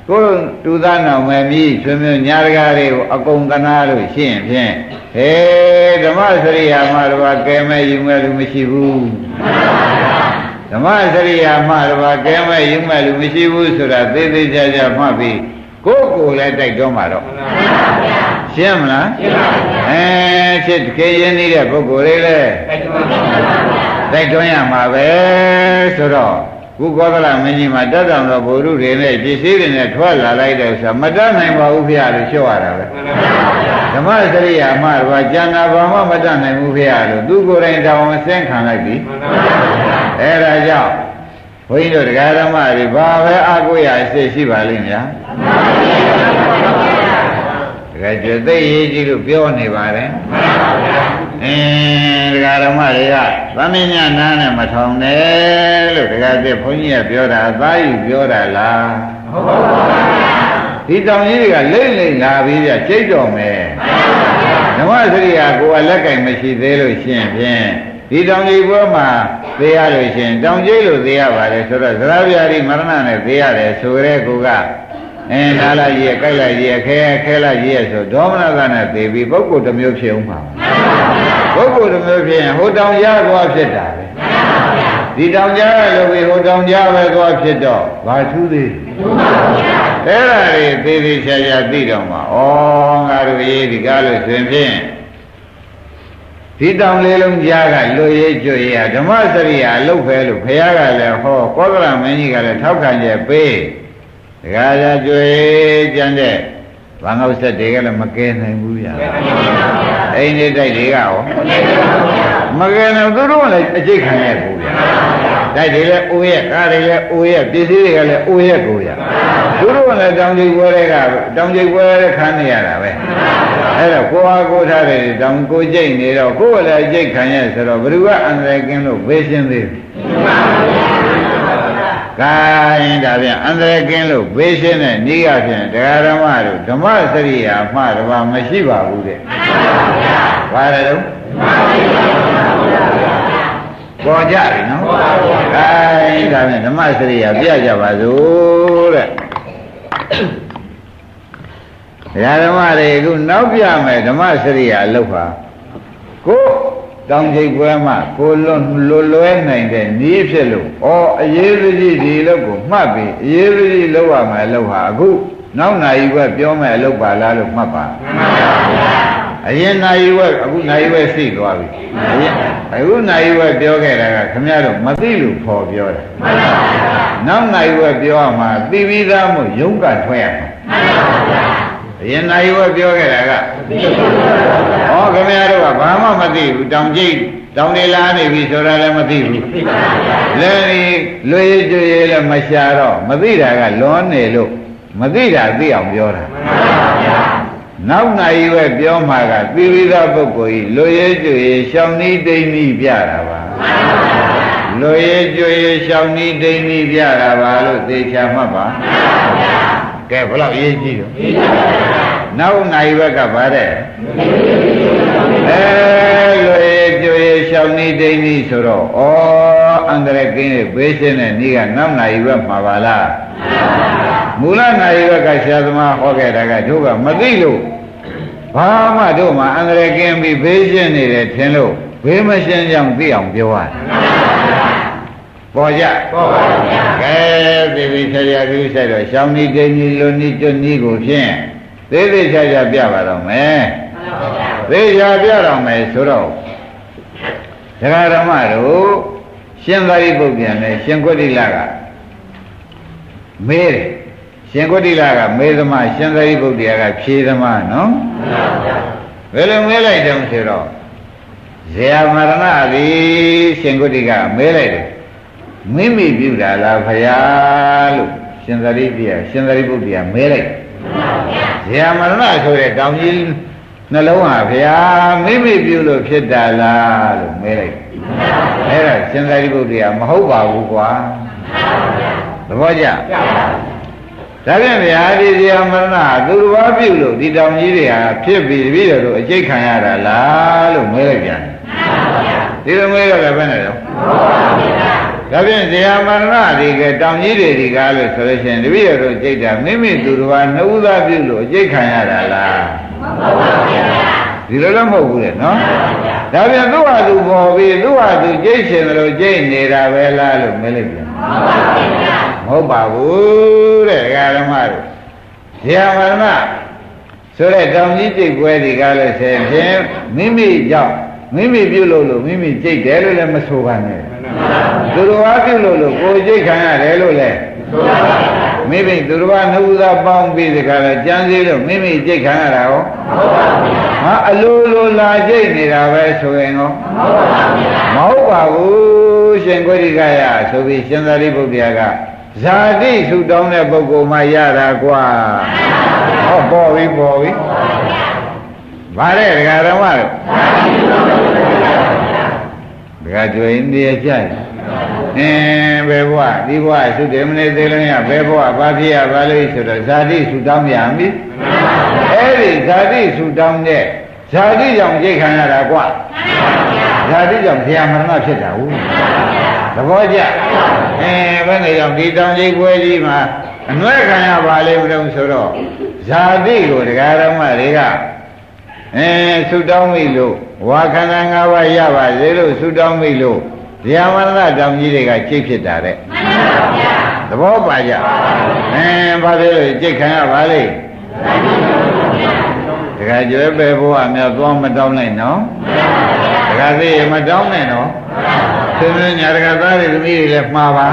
ကိုတူသားနောင်မယ်မြည်ဆွေမျိုးညာတကားတွေကိုအကုန်သနာလို့ရှိရင်ဖြင့်ဟေးဓမ္မစရိယာမတော်ကဲမဲ့ယူမဲ့လူမရှိဘူး။ဓမ္မစရိယာမတော်ကဲမဲ့ယူမဲ့လူမရှိဘူးဆိုတာသေသေးချာချာမှတ်ပြီးကိုလည်းတိုက်တွန်းမှာတော့ရှင်းမလားရှင်းပါပြီချစ်တကယ်ရင်းနေတဲ့ပုဂ္ဂိုလ်တွေလည်းတိုက်တွန်းရမှာပဲဆိုတော့ကုကောသလမင်းကြီးမှာတတ်တော်တော်ဘုရုတွေနဲ့ပစ္စည်းတွေနဲ့ထွက်လာလိုက်တယ်ဆိုတာမတတ်နိုင်ပါဘူးဖေရလို့ပြောရတာပဲဓမ္မစရိယာမတော်ကျန်တာဘာမှမတတ်နိုင်ဘူးဖေရလို့သူကိုယ်တိုင်တောင်းဆင်းခံလိုက်ပြီအဲဒါကြောင့်ဘုန်းကြီးတို့တရားဓမ္မတွေဘာပဲအကုရအစ်ရှိပါလိမ့်များတကယ်ကြသိရေးကြည့်လို့ပြောနေပါတယ်တရားဓမ္မတွေကသမင်းညနားနဲ့မထောင်နဲ့လို့တရားပြဘုန်းကြီးကပြောတာအသားယူပြောတာလားဟုတ်ပါဘူးဒီတောင်ကြီးတွေကလိမ့်လိမ့်လာပြီးကြကျိတ်တော်မယ်ဓမ္မစရိယာကိုယ်ကလက်ကင်မရှိသေးလို့ရှင်းဖြင့်ဒီတောင်ကြီးဘွဲမှာသေရလို့ရှင်တောင်ကြီးလို့သေရပါလေဆိုတော့သရဗျာတိမရဏနဲ့သေရတယ်ဆိုရဲကိုကနားလိုက်ရဲ့ကြိုက်လိုက်ရဲ့ခဲလိုက်ရဲ့ဆိုဒေါမနကနဲ့သေပြီးပုဂ္ဂိုလ်တစ်မျိုးဖြစ်အောင်ပါပုဂ္ဂိုလ်တစ်မျိုးဖြစ်ရင်ဟိုတောင်ကြားသွားဖြစ်တာပဲဒီတောင်ကြားလို့ပြီးဟိုတောင်ကြားပဲသွားဖြစ်တော့ဘာထူးသေးအဲ့ဒါတွေသေသေးချာချာသိတော့မှာဩငါတို့ရေးဒီကားလို့ဆိုရင်ဖြင့်ဒီတောင်လေးလုံးကြားကလွတ်ရေးကျွေရဓမ္မစရိယာအလုပ်ပဲလို့ဘုရားကလည်းဟောကောသလမင်းကြီးကလည်းထောက်ခံချက်ပေးဒကာကြကျွေကြံတဲ့ဘာငေါ့ဆက်တွေကလည်းမကဲနိုင်ဘူးဗျာအိမ်နေတိုက်တွေကရောမကဲနိုင်သူတို့ကလည်းအကျိတ်ခံရဘူးဗျာတိုက်တွေလည်းအိုးရက်ကားတွေလည်းအိုးရက်ပစ္စည်းတွေကလည်းအိုးရက်ကိုဗျာသူတို့ကလည်းတောင်ကျိတ်ပွဲတွေကတောင်ကျိတ်ပွဲတွေခံနေရတာပဲအဲ့တော့ကိုအားကိုထားတယ်တောင်ကိုကျိတ်နေတော့ကိုယ်လည်းအကျိတ်ခံရဆိုတော့ဘယ်သူကအန္တရာယ်ကင်းလို့ဘေးရှင်းသေးဘူးကာရင်ဒါပြန်အန္တရာယ်ကင်းလို့ဘေးရှင်းတဲ့ဤကဖြင့်တရားဓမ္မတို့ဓမ္မစရိယာမှတပါမရှိပါဘူးတဲ့ဘာလဲတော့ပေါ်ကြပြီနော်ကာရင်ဒါပြန်ဓမ္မစရိယာပြကြပါစို့တဲ့တရားဓမ္မတွေအခုနောက်ပြမယ်ဓမ္မစရိယာအလုပ်ပါကိုတောင်ကျိတ်ပွဲမှာကိုလွဲနိုင်တဲ့နည်းဖြစ်လို့အရေးကြီးဒီအလုပ်ကိုမှတ်ပြီးအရေးကြီးလုပ်ရမယ်လို့ဟာအခုနောက်နိုင်ဘက်ပြောမယ်လို့ပါလားလို့မှတ်ပါအရင်နိုင်ဘက်အခုနိုင်ဘက်သိသွားပြီအခုနိုင်ဘက်ပြောခဲ့တာကခမရတော့မသိလို့ခေါ်ပြောတာနောက်နိုင်ဘက်ပြောရမှာသိပြီးသားမို့ယုံကထွက်ရမှာအရင်နိုင်ဘက်ပြောခဲ့တာကခမရတော့ကဘာမှမသိဘူးတောင်ကျိတ်တောင်နေလာနေပြီဆိုတာလည်းမသိဘူးလည်းလွေကျွေလည်းမရှာတော့မသိတာကလွန်နေလို့မသိတာသိအောင်ပြောတာနောက်နိုင်ပဲပြောမှာကသိပြီးသားပုဂ္ဂိုလ်ကြီးလွေကျွေရှောင်းနီးတိမ်နီးပြတာပါလွေကျွေရှောင်းနီးတိမ်နီးပြတာပါလို့သိချာမှတ်ပါကဲဘယ်လောက်ရေးကြည့်တော့နောက်နိုင်ဘက်ကဗါတဲ့လွေကျွေရှောင်းနီးတိမ်နီးဆိုတော့အန္တရာယ်ကင်းဘေးရှင်းတဲ့နေ့ကနောက်နိုင်ဘက်မှာပါလားမူလနိုင်ဘက်ကဆရာသမားဟောခဲ့တာကတို့ကမသိလို့ဘာမှတို့မှအန္တရာယ်ကင်းပြီးဘေးရှင်းနေတယ်ထင်လို့ဘေးမရှင်းကြောင်သိအောင်ပြောရတယ်ပေါ်ကြပေါ်ပါဗျာကဲသေသေးချာချာပြုဆိုင်တော့ရှောင်းနီးတိမ်နီးလွန်နီးကျွတ်နီးကိုဖြင့်သေးသေးချာချာပြပါတော့မယ်သေချာပြတော့မယ်ဆိုတော့ဒကာဓမ္မတို့ရှင်သာရိပုတ္တရာနဲ့ရှင်ကွဋ္ဌိလကမေးတယ်ရှင်ကွဋ္ဌိလကမေးသမားရှင်သာရိပုတ္တရာကဖြေသမားနော်ဘယ်လိုမေးလိုက်တယ်ဆိုတော့ဇေယမရဏသည်ရှင်ကွဋ္ဌိကမေးလိုက်တယ်မိမိပြုတာလားဖရာလို့ရှင်သာရိပုတ္တရာမဲလိုက်ဇေယမရဏဆိုတဲ့တောင်ကြီးနှလုံးဟာဖရာမိမိပြုလို့ဖြစ်တာလားလို့မဲလိုက် အဲ့ဒါရှင်သာရိပုတ္တရာမဟုတ်ပါဘူးကွာသဘောကျဒါဖြင့်ဗျာဒီဇာမရဏသူတစ်ပါးပြုလို့ဒီတောင်ကြီးတွေဟာဖြစ်ပြီးတပည့်တော်တို့အကျိတ်ခံရတာလားလို့မေးလိုက်ပြန်ဒီလိုမေးတော့လည်းဘယ်နဲ့တော့ဒါဖြင့်ဇာမရဏဒီကတောင်ကြီးတွေဒီကားလို့ဆိုလို့ရှိရင်တပည့်တော်တို့ကျိတ်တာမိမိသူတစ်ပါးနှုတ်သားပြုလို့အကျိတ်ခံရတာလားဒီလိုလည်းမဟုတ်ဘူးလေနော်ဒါပြန်သူ့ဟာသူပေါ်ပြီးသူ့ဟာသူကျိတ်ရှင်တယ်လို့ကျိတ်နေတာပဲလားလို့မေးလိုက်ပြန်မဟုတ်ပါဘူးတဲ့ဓမ္မတို့ဇာမရဏဆိုတဲ့တောင်ကြီးကျိတ်ပွဲဒီကားလို့ဆိုရင်မိမိကြောင့်မိမိပြုလို့မိမိကျိတ်တယ်လို့လည်းမဆိုပါနဲ့သူတော်ဘာပြုလို့ကိုကျိတ်ခံရတယ်လို့လည်းမိမိသူတော်ဘာနှုတ်သားပေါင်းပြီးဒီကားလဲကြမ်းသေးလို့မိမိကျိတ်ခံရတာရောဟာအလိုလိုလာကျိတ်နေတာပဲဆိုရင်ရောမဟုတ်ပါဘူးရှင်ကိုရိကယဆိုပြီးရှင်သာရိပုတ္တရာကဇာတိဆုတောင်းတဲ့ပုဂ္ဂိုလ်မှရတာကွာဟောပေါ်ပြီဗါတဲ့ဒကာဓမ္မတို့ဒကာကျွေးနေရကြတယ်ဘယ်ဘဝဒီဘဝသုတေမနေသေးလုံးရဘယ်ဘဝဘာဖြစ်ရပါလိမ့်ဆိုတော့ဇာတိဆုတောင်းရပြီအဲ့ဒီဇာတိဆုတောင်းတဲ့ဇာတိကြောင့်ကြိတ်ခံရတာကွာဇာတိကြောင့်ဇာမရဏဖြစ်တာဟုတ်သဘောကျဘယ်နဲ့ကြောင့်ဒီတောင်ကြီးပွဲကြီးမှာအနွဲခံရပါလိမ့်မလို့ဆိုတော့ဇာတိကိုတရားဓမ္မတွေကဆုတောင်းမိလို့ဝါခန္ဓာ၅ပါးရပါစေလို့ဆုတောင်းမိလို့ဇာမရဏတောင်ကြီးတွေကကျိတ်ဖြစ်တာတဲ့သဘောပါကြဘာဖြစ်လို့ကျိတ်ခံရပါလိမ့်တခါကျွဲပဲဘုရားများသွားမတောင်းလိုက်နော်တခါသေးမတောင်းနဲ့နော်သင်္ညာတခါသားတွေသမီးတွေလည်းမှားပါ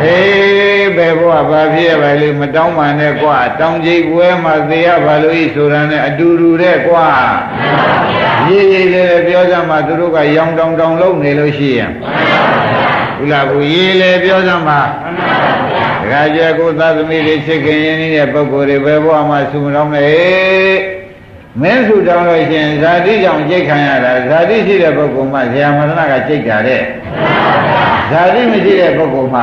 ဟေးပဲဘုရားဘာဖြစ်ရပါလိမ့်မတောင်းပါနဲ့ကွာတောင်းကြိတ်ပွဲမှာသေရပါလို့ဤဆိုတာနဲ့အတူတူတဲ့ကွာရေးရေးလေးပြောကြမှာသူတို့ကရောင်တောင်တောင်လုံးနေလို့ရှိရင်ဘုလားဘူးရေးလေပြောကြမှာတခါကျကိုသားသမီးတွေချစ်ခင်ရင်းနေတဲ့ပုဂ္ဂိုလ်တွေပဲဘုရားမှာဆုမတောင်းနဲ့မင်းဆုတောင်းလို့ရှိရင်ဇာတိကြောင့်ကြိတ်ခံရတာဇာတိရှိတဲ့ပုဂ္ဂိုလ်မှဇာမရဏကကြိတ်တာတဲ့ဇာတိမရှိတဲ့ပုဂ္ဂိုလ်မှ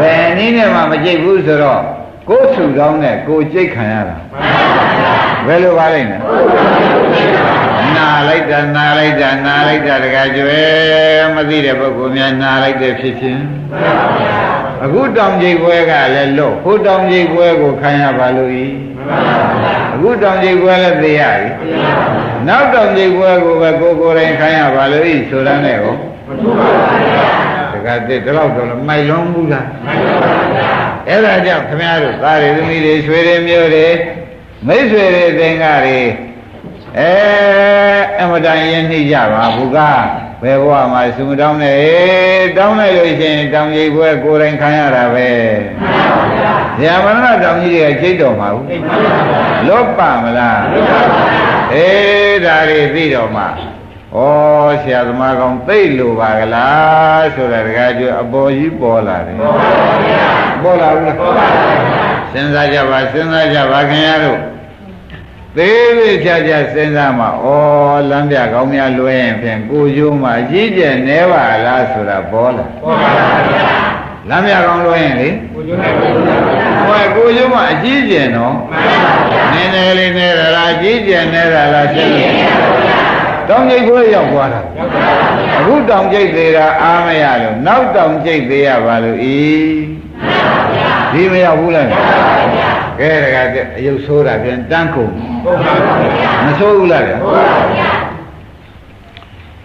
ဘယ်နည်းနဲ့မှမကြိတ်ဘူးဆိုတော့ကိုယ်ဆုတောင်းနဲ့ကိုယ်ကြိတ်ခံရတာဘယ်လိုပါလိမ့်လဲနာလိုက်တာတခါကျွဲမသိတဲ့ပုဂ္ဂိုလ်များနာလိုက်တဲ့ဖြစ်ချင်းအခုတောင်ကြိတ်ပွဲကလည်းလို့ဟိုတောင်ကြိတ်ပွဲကိုခံရပါလို့ဤအခုတောင်ကြိတ်ပွဲလည်းသိရပြီနောက်တောင်ကြိတ်ပွဲကိုပဲကိုယ်တိုင်ခံရပါလို့ဤဆိုတာနဲ့ဟောတခါတည်းဒီလောက်တော့မိုက်လုံးဘူးလားအဲ့ဒါကြောင့်ခင်ဗျားတို့သားတွေသမီးတွေရွှေတွေမျိုးတွေမိတ်ဆွေတွေသင်္ကားတွေအမတန်ရင်နှိကြပါဘုရားဘယ်ဘဝမှာစုမတောင်းနဲ့တောင်းလိုက်လို့ရှိရင်တောင်ကြီးပွဲကိုယ်တိုင်ခံရတာပဲဇာမရဏတောင်ကြီးတွေကကျိတ်တော်မှာဘူးလောပမလားဒါတွေသိတော်မှာဩဆရာသမားကောင်းသိလို့ပါကလားဆိုတာတကားကျွအပေါ်ကြီးပေါ်လာတယ်ပေါ်လာဘူးလားစဉ်းစားကြပါခင်ဗျားတို့သေးသေးချာချာစဉ်းစားမှာဩလမ်းပြကောင်းများလွဲရင်ဖြင့်ကိုကျိုးမှာကြီးကျယ်နေပါလားဆိုတာပေါ်လာပေါ်ပါဗျာလမ်းပြကောင်းလွဲရင်လေကိုကျိုးနဲ့ကိုကျိုးမှာအကြီးကျယ်နော်မှန်ပါဗျာနည်းနည်းလေးနေတာလားအကြီးကျယ်နေတာလားရှင်းလို့တောင်ကျိတ်ကိုရောက်သွားတာအခုတောင်ကျိတ်သေးတာအားမရလို့နောက်တောင်ကျိတ်သေးရပါလို့ဤဒီမရောက်ဘူးလားကဲတကယ်အယုတ်ဆိုးတာပြန်တန်းကုန်မဆိုးဘူးလားဗျာ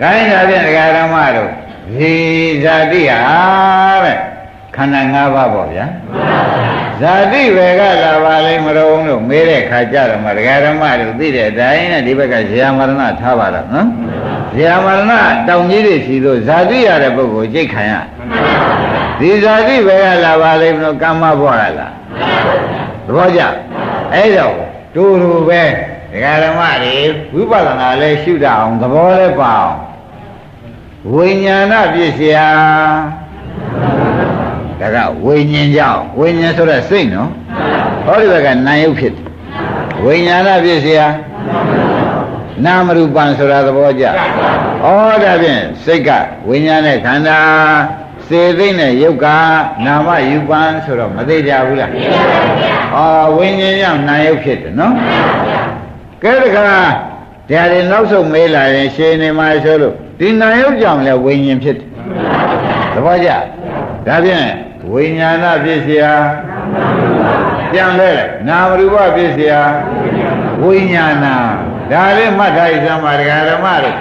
ခိုင်းတာပြန်ဒကာဓမ္မတို့ဒီဇာတိဟာတဲ့ခန္ဓာ၅ပါးပေါ့ဗျာဇာတိပဲကလာပါလိမ့်မလို့လို့မေးတဲ့ခါကြတော့မှဒကာဓမ္မတို့သိတဲ့အတိုင်းနဲ့ဒီဘက်ကဇာမရဏထားပါတော့နော်ဇာမရဏတောင်ကြီးတွေရှိလို့ဇာတိရတဲ့ပုဂ္ဂိုလ်ကြိတ်ခံရဒီဇာတိပဲကလာပါလိမ့်မလို့ကမ္မဘွားလားသဘောကျအဲ့တော့တူတူပဲဒကာဓမ္မတွေဝိပဿနာလဲရှုတတ်အောင်သဘောလဲပါအောင်ဝိညာဏပစ္စယဒါကဝိညာဉ်ကြောင့်ဝိညာဉ်ဆိုတဲ့စိတ်နော်ဟောဒီဘက်ကနာယုတ်ဖြစ်တယ်ဝိညာဏပစ္စယနာမရူပံဆိုတာသဘောကျဩ ဒါဖြင့်စိတ်ကဝိညာဉ်နဲ့ခန္ဓာစေသိနဲ့ယုတ်ကနာမယူပန်ဆိုတော့မသိကြဘူးလားသိပါပါဘုရားဝိညာဉ်ကြောင့်နာယုတ်ဖြစ်တယ်နော်ကဲတခါဒါတွေနောက်ဆုံးမေးလာရင်ရှင်နေမှာဆိုလို့ဒီနာယုတ်ကြောင့်လည်းဝိညာဉ်ဖြစ်တယ်သဘောကျဒါဖြင့်ဝိညာဏဖြစ်เสียပြန်လဲနာမရူပဖြစ်เสียဝိညာဏဒါလေးမှတ်ထားရစမ်းပါဒကာဓမ္မတို့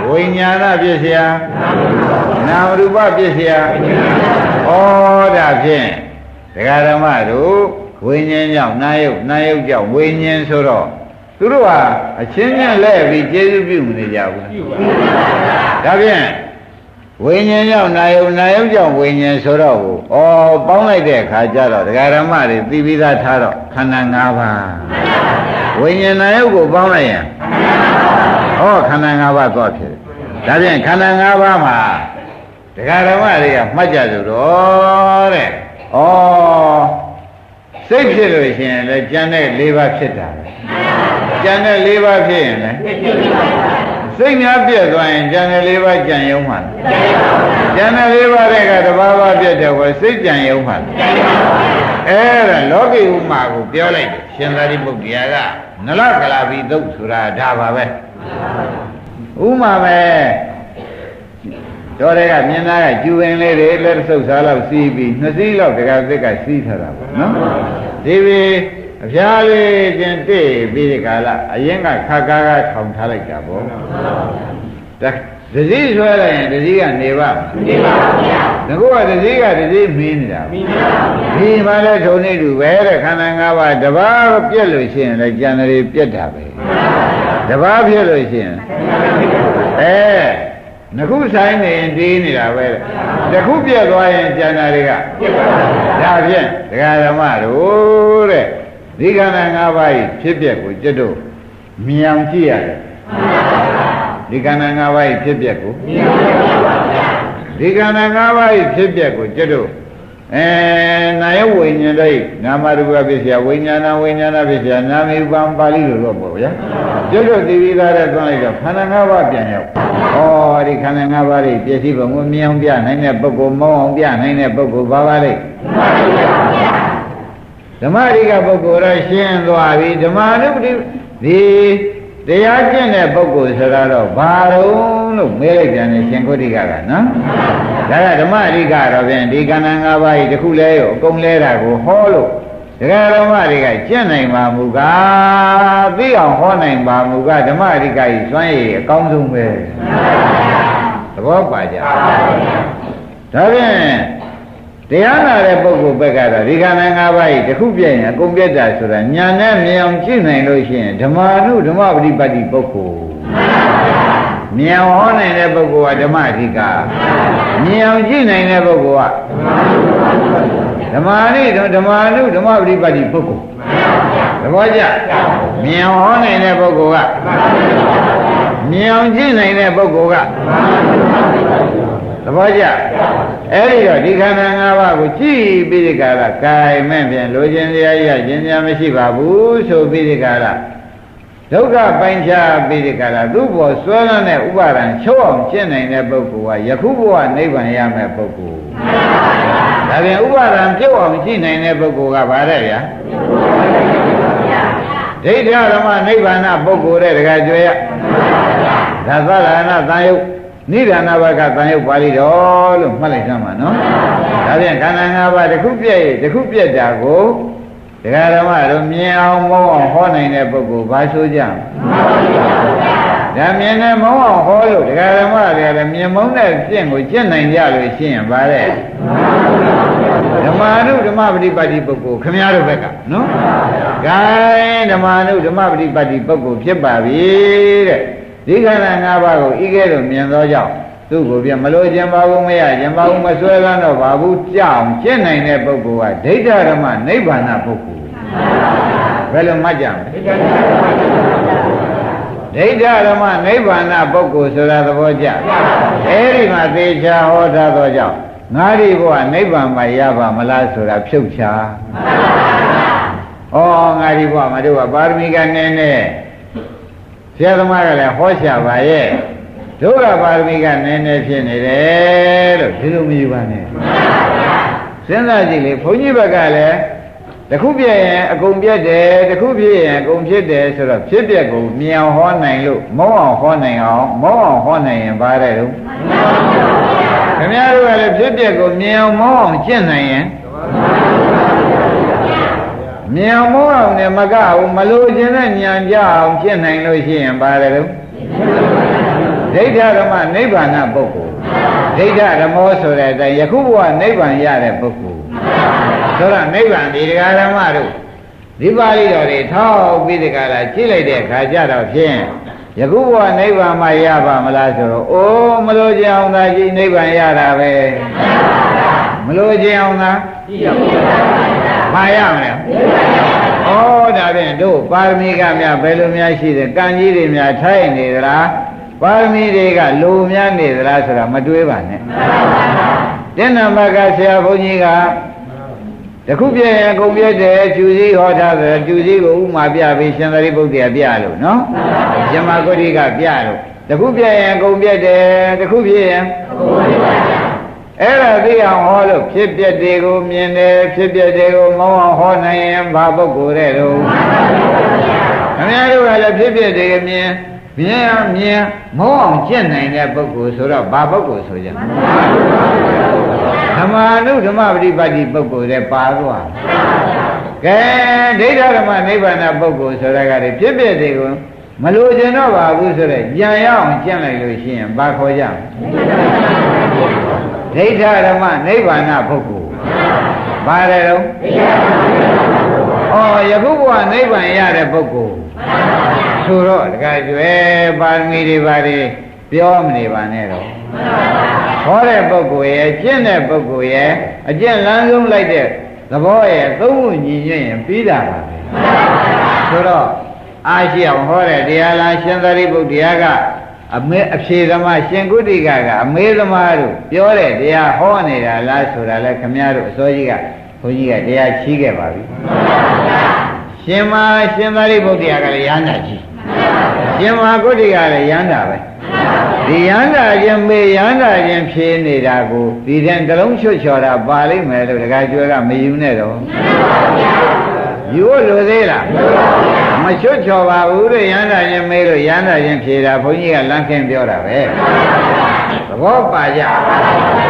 ဝိညာဏဖြစ်เสียနာမရူပဖြစ်เสียဒါဖြင့်ဒကာဓမ္မတို့ဝိညာဉ်ကြောင့်နာယုတ်ကြောင့်ဝိညာဉ်ဆိုတော့သူတို့ဟာအချင်းချင်းလဲပြီးကျေစုပြုနေကြဘူးဒါဖြင့်ဝိညာဉ်ကြောင့်နာယုတ်ကြောင့်ဝိညာဉ်ဆိုတော့ပေါင်းလိုက်တဲ့အခါကျတော့ဒကာဓမ္မတွေသိပြီးသားထားတော့ခန္ဓာ၅ပါးဝိညာဉ်နာယုတ်ကိုပေါင်းလိုက်ရင်ခန္ဓာ၅ပါးသွားဖြစ်တယ်ဒါဖြင့်ခန္ဓာ၅ပါးမှာဒကာဓမ္မတွေကမှတ်ကြဆိုတော့တဲ့စိတ်ဖြစ်လို့ရှိရင်လည်းကျန်တဲ့၄ပါးဖြစ်တာပဲကျန်တဲ့၄ပါးဖြစ်ရင်လည်းစိတ်များပြည့်သွားရင်ကျန်တဲ့၄ပါးကြံရုံမှကျန်တဲ့၄ပါးတွေကတဘာဝပြည့်တယ်ကိုစိတ်ကြံရုံမှဒါလောကီဥမာကိုပြောလိုက်တယ်ရှင်သာရိပုတ္တရာကနလကလာဘီသုတ်ဆိုတာဒါပါပဲဥမာပဲတော်တွေကမြင်သားကကျူဝင်လေးတွေလက်ဆုပ်စားလောက်စီးပြီး2စီးလောက်တကသက်ကစီးထားတာပေါ့နော်ဒီပြီးအဖျားလေးချင်းတိပြီးဒီကလာအရင်ကခါကားကထောင်ထားလိုက်တာပေါ့တစည်းဆွဲလိုက်ရင်တစည်းကနေပါနေပါဗျာငါကတစည်းကတစည်းမင်းနေတာမင်းပါဗျာဒီမှာလဲထုံနေတူပဲတဲ့ခန္ဓာ၅ပါးတပါးပြက်လို့ရှိရင်လည်းကြံတယ်ပြက်တာပဲတပါးပြက်လို့ရှိရင်ငခုဆိုင်နေရင်တီးနေတာပဲတခုပြက်သွားရင်ကျန်တာတွေကပြက်ပါဗျာဒါဖြင့်ဒကာဓမ္မတို့တဲ့ဒီခန္ဓာ၅ပါးဖြစ်ပျက်ကိုကျွတ်တို့မြင်ကြည့်ရတယ်ဒီခန္ဓာ၅ပါးဖြစ်ပျက်ကိုမြင်ပါဗျာဒီခန္ဓာ၅ပါးဖြစ်ပျက်ကိုကျွတ်တို့နာယဝိညာဉ်တို့နာမရူပဖြစ်เสียဝိညာဏဖြစ်เสียနာမေဥပံပါဠိလိုတော့ပေါ့ဗျာကျွတ်တို့သိပြီးသားတဲ့သွန်းလိုက်တော့ခန္ဓာ၅ပါးပြန်ရောက်ဒီခန္ဓာ၅ပါးပြည့်စည်ပုံကိုမြင်အောင်ပြနိုင်တဲ့ပုဂ္ဂိုလ်မောင်းအောင်ပြနိုင်တဲ့ပုဂ္ဂိုလ်ပါပါလိမ့်ဓမ္မရိကပုဂ္ဂိုလ်တော့ရှင်းသွားပြီဓမ္မနုပတိဒီတရားကျင့်တဲ့ပုဂ္ဂိုလ်ဆိုတာတော့ဘာလို့မေးလိုက်ပြန်တယ်ရှင်ကိုတိကကနော်ဒါကဓမ္မရိကတော့ဖြင့်ဒီခန္ဓာ၅ပါးတခုလဲရောအကုန်လဲတာကိုဟောလို့ဒကာဓမ္မတွေကကျင့်နိုင်ပါမူကားသိအောင်ဟောနိုင်ပါမူကားဓမ္မရိကကြီးစွမ်းရည်အကောင်းဆုံးပဲသဘောပါကြဒါဖြင့်တရားနာတဲ့ပုဂ္ဂိုလ်ဘက်ကတော့ဒီခန္ဓာ၅ပါးတခုပြည့်ရင်အကုန်ပြတ်တာဆိုတာညာနဲ့မြင်အောင်ကြည့်နိုင်လို့ရှိရင်ဓမ္မနုဓမ္မပฏิပတ်တိပုဂ္ဂိုလ်မြင်ဟောနိုင်တဲ့ပုဂ္ဂိုလ်ကဓမ္မအဓိကမြင်အောင်ကြည့်နိုင်တဲ့ပုဂ္ဂိုလ်ကဓမ္မနိဓမ္မနုဓမ္မပฏิပတ်တိပုဂ္ဂိုလ်သဘောကျမြင်ဟောနိုင်တဲ့ပုဂ္ဂိုလ်ကမြင်အောင်ကြည့်နိုင်တဲ့ပုဂ္ဂိုလ်ကသဘောကျအဲ့ဒီတော့ဒီခန္ဓာ၅ပါးကိုကြည့်ပြီးဒီကရကာယမဲ့ဖြင့်လိုချင်တရားရခြင်းများမရှိပါဘူးဆိုပြီးဒီကရဒုက္ခပိုင်းခြားပြီးဒီကရသူ့ဘောဆွဲလန်းတဲ့ဥပါဒံချုပ်အောင်ကျင့်နိုင်တဲ့ပုဂ္ဂိုလ်ကယခုဘဝနိဗ္ဗာန်ရမယ့်ပုဂ္ဂိုလ်ဒါပြန်ဥပါဒံပြုတ်အောင်ကြည့်နိုင်တဲ့ပုဂ္ဂိုလ်ကဘာတဲ့ဗျာဒိဋ္ဌိဓမ္မနိဗ္ဗာန်ပုဂ္ဂိုလ်တဲ့တခါကျွေရဒါသရဏသံယုတ်နိဒာနဘကတန်ရုပ်ပါဠိတော်လို့မှတ်လိုက်စမ်းပါနော်ဒါဖြင့်ခန္ဓာ၅ပါးတစ်ခုပြည့်တစ်ခုပြည့်တာကိုဒကာဓမ္မတို့မြင်အောင်မောအောင်ဟောနိုင်တဲ့ပုဂ္ဂိုလ်ဘာဆိုကြဒါမြင်နဲ့မောအောင်ဟောလို့ဒကာဓမ္မတွေလည်းမြင်မုန်းတဲ့ပြင့်ကိုကျင့်နိုင်ကြလို့ရှိရင်ဗါတဲ့ဓမ္မနုဓမ္မပฏิပတ်တိပုဂ္ဂိုလ်ခမည်းတော်ဘက်ကနော်ဂိုင်းဓမ္မနုဓမ္မပฏิပတ်တိပုဂ္ဂိုလ်ဖြစ်ပါပြီတဲ့ဒီခန္ဓာ၅ပါးကိုဤကဲ့သို့မြင်သောကြောင့်သူ့ကိုပြမလို့ခြင်းပါဘူးမရခြင်းပါဘူးမဆွဲလန်းတော့ပါဘူးကြောက်ကျင့်နိုင်တဲ့ပုဂ္ဂိုလ်ကဒိဋ္ဌဓမ္မနိဗ္ဗာန်ပုဂ္ဂိုလ်ဘယ်လိုမှတ်ကြမလဲဒိဋ္ဌဓမ္မနိဗ္ဗာန်ပုဂ္ဂိုလ်ဆိုတာသဘောကျအဲဒီမှာသေချာဟောထားသောကြောင့်ငါးဒီဘဝနိဗ္ဗာန်မှာရပါမလားဆိုတာဖြုတ်ချငါးဒီဘဝမှာတို့ကပါရမီကနည်းနည်းဆရာသမားကလည်းဟောရှာပါရဲ့ ဒုက္ခပါရမီကနည်းနည်းဖြစ်နေတယ်လို့ဒီလိုမယူပါနဲ့စဉ်းစားကြည့်လေဘုန်းကြီးဘက်ကလည်းတခုပြည့်ရင်အကုန်ပြတ်တယ်တခုပြည့်ရင်အကုန်ဖြစ်တယ်ဆိုတော့ဖြစ်ပြက်ကိုမြင်အောင်ဟောနိုင်လို့မုန်းအောင်ဟောနိုင်အောင်မုန်းအောင်ဟောနိုင်ရင်ဘာတဲ့လို့ခင်ဗျားတို့ကလည်းဖြစ်ပြက်ကိုမြင်အောင်မုန်းအောင်ကျင့်နိုင်ရင်မြင်အောင်မုန်းအောင်နဲ့မကဘူးမလို့ခြင်းနဲ့ဉာဏ်ကြအောင်ကျင့်နိုင်လို့ရှိရင်ဘာတဲ့လို့ဒိဋ္ဌဓမ္မနိဗ္ဗာန်ပုဂ္ဂိုလ်ဒိဋ္ဌဓမ္မောဆိုတဲ့အတိုင်းယခုဘဝနိဗ္ဗာန်ရတဲ့ပုဂ္ဂိုလ်ဆိုတော့နိဗ္ဗာန်ဒီတရားဓမ္မတို့ဒီပါဠိတော်တွေထောက်ပြီးဒီကလာကြည့်လိုက်တဲ့အခါကျတော့ဖြင့်ယခုဘဝနိဗ္ဗာန်မှရပါမလားဆိုတော့အိုးမလို့ကြအောင်သာကြည့်နိဗ္ဗာန်ရတာပဲမလို့ကြအောင်သာမှာရမလဲဩဒါဖြင့်တို့ပါရမီကများဘယ်လိုများရှိတယ်ကံကြီးတွေများထိုက်နေသလားပါရမီတွေကလိုများနေသလားဆိုတာမတွေးပါနဲ့တင်းနံပါတ်ကဆရာဘုန်းကြီးကတခုပြည့်ရင်ကုန်ပြည့်တယ်ကျူစည်းဟောထားတယ်ကျူစည်းကိုဥမာပြပြီးရှင်သာရိပုတ္တရာပြလို့နော်ဇမဂုတိကပြလို့တခုပြည့်ရင်ကုန်ပြည့်တယ်တခုပြည့်ရင်အဲ့ဒါသိအောင်ဟောလို့ဖြစ်ပြက်တွေကိုမြင်တယ်ဖြစ်ပြက်တွေကိုမုန်းအောင်ဟောနိုင်ရင်ဘာပုဂ္ဂိုလ်တဲ့တော့ခင်ဗျားတို့ကလည်းဖြစ်ပြက်တွေမြင်မုန်းအောင်ကျင့်နိုင်တဲ့ပုဂ္ဂိုလ်ဆိုတော့ဘာပုဂ္ဂိုလ်ဆိုကြဓမ္မာနုဓမ္မပฏิပတ်တိပုဂ္ဂိုလ်တဲ့ပါသွားကဲဒိဋ္ဌဓမ္မနိဗ္ဗာန်ပုဂ္ဂိုလ်ဆိုတာကလည်းဖြစ်ဖြစ်တွေကိုမလိုချင်တော့ပါဘူးဆိုတော့ကြံရအောင်ကျင့်လိုက်လို့ရှိရင်ဘာခေါ်ကြဒိဋ္ဌဓမ္မနိဗ္ဗာန်ပုဂ္ဂိုလ်ဘာလဲတော့ဩယခုဘဝနိဗ္ဗာန်ရတဲ့ပုဂ္ဂိုလ်ဆိုတော့တခါကျွဲပါရမီတွေပါတွေပြောမနေပါနဲ့တော့ဟောတဲ့ပုဂ္ဂိုလ်ရဲ့ကျင့်တဲ့ပုဂ္ဂိုလ်ရဲ့အကျင့်လမ်းဆုံးလိုက်တဲ့သဘောရဲ့သုံးခုညီညွတ်ရင်ပြီးတာပါပဲဆိုတော့အားရှိအောင်ဟောတဲ့တရားလားရှင်သာရိပုတ္တရာကအဖြေသမားရှင်ကုဋ္ဌိကအမေသမားတို့ပြောတဲ့တရားဟောနေတာလားဆိုတာလဲခမည်းတော်အစောကြီးကဘုန်းကြီးကတရားချီးခဲ့ပါပြီရှင်သာရိပုတ္တရာကလည်းရဟန္တာကြီးရှင်မကုဋ္ဌိကလည်းရဟန္တာပဲဒီရဟန္တာချင်းမေရဟန္တာချင်းဖြေနေတာကိုဒီတဲ့တလုံးချွတ်ချော်တာပါလိမ့်မယ်လို့တခါကျွဲကမယူနဲ့တော့ယူလို့သေးလားမချွတ်ချော်ပါဘူးတဲ့ရဟန္တာချင်းမေလို့ရဟန္တာချင်းဖြေတာဘုန်းကြီးကလမ်းခင်းပြောတာပဲသဘောပါကြ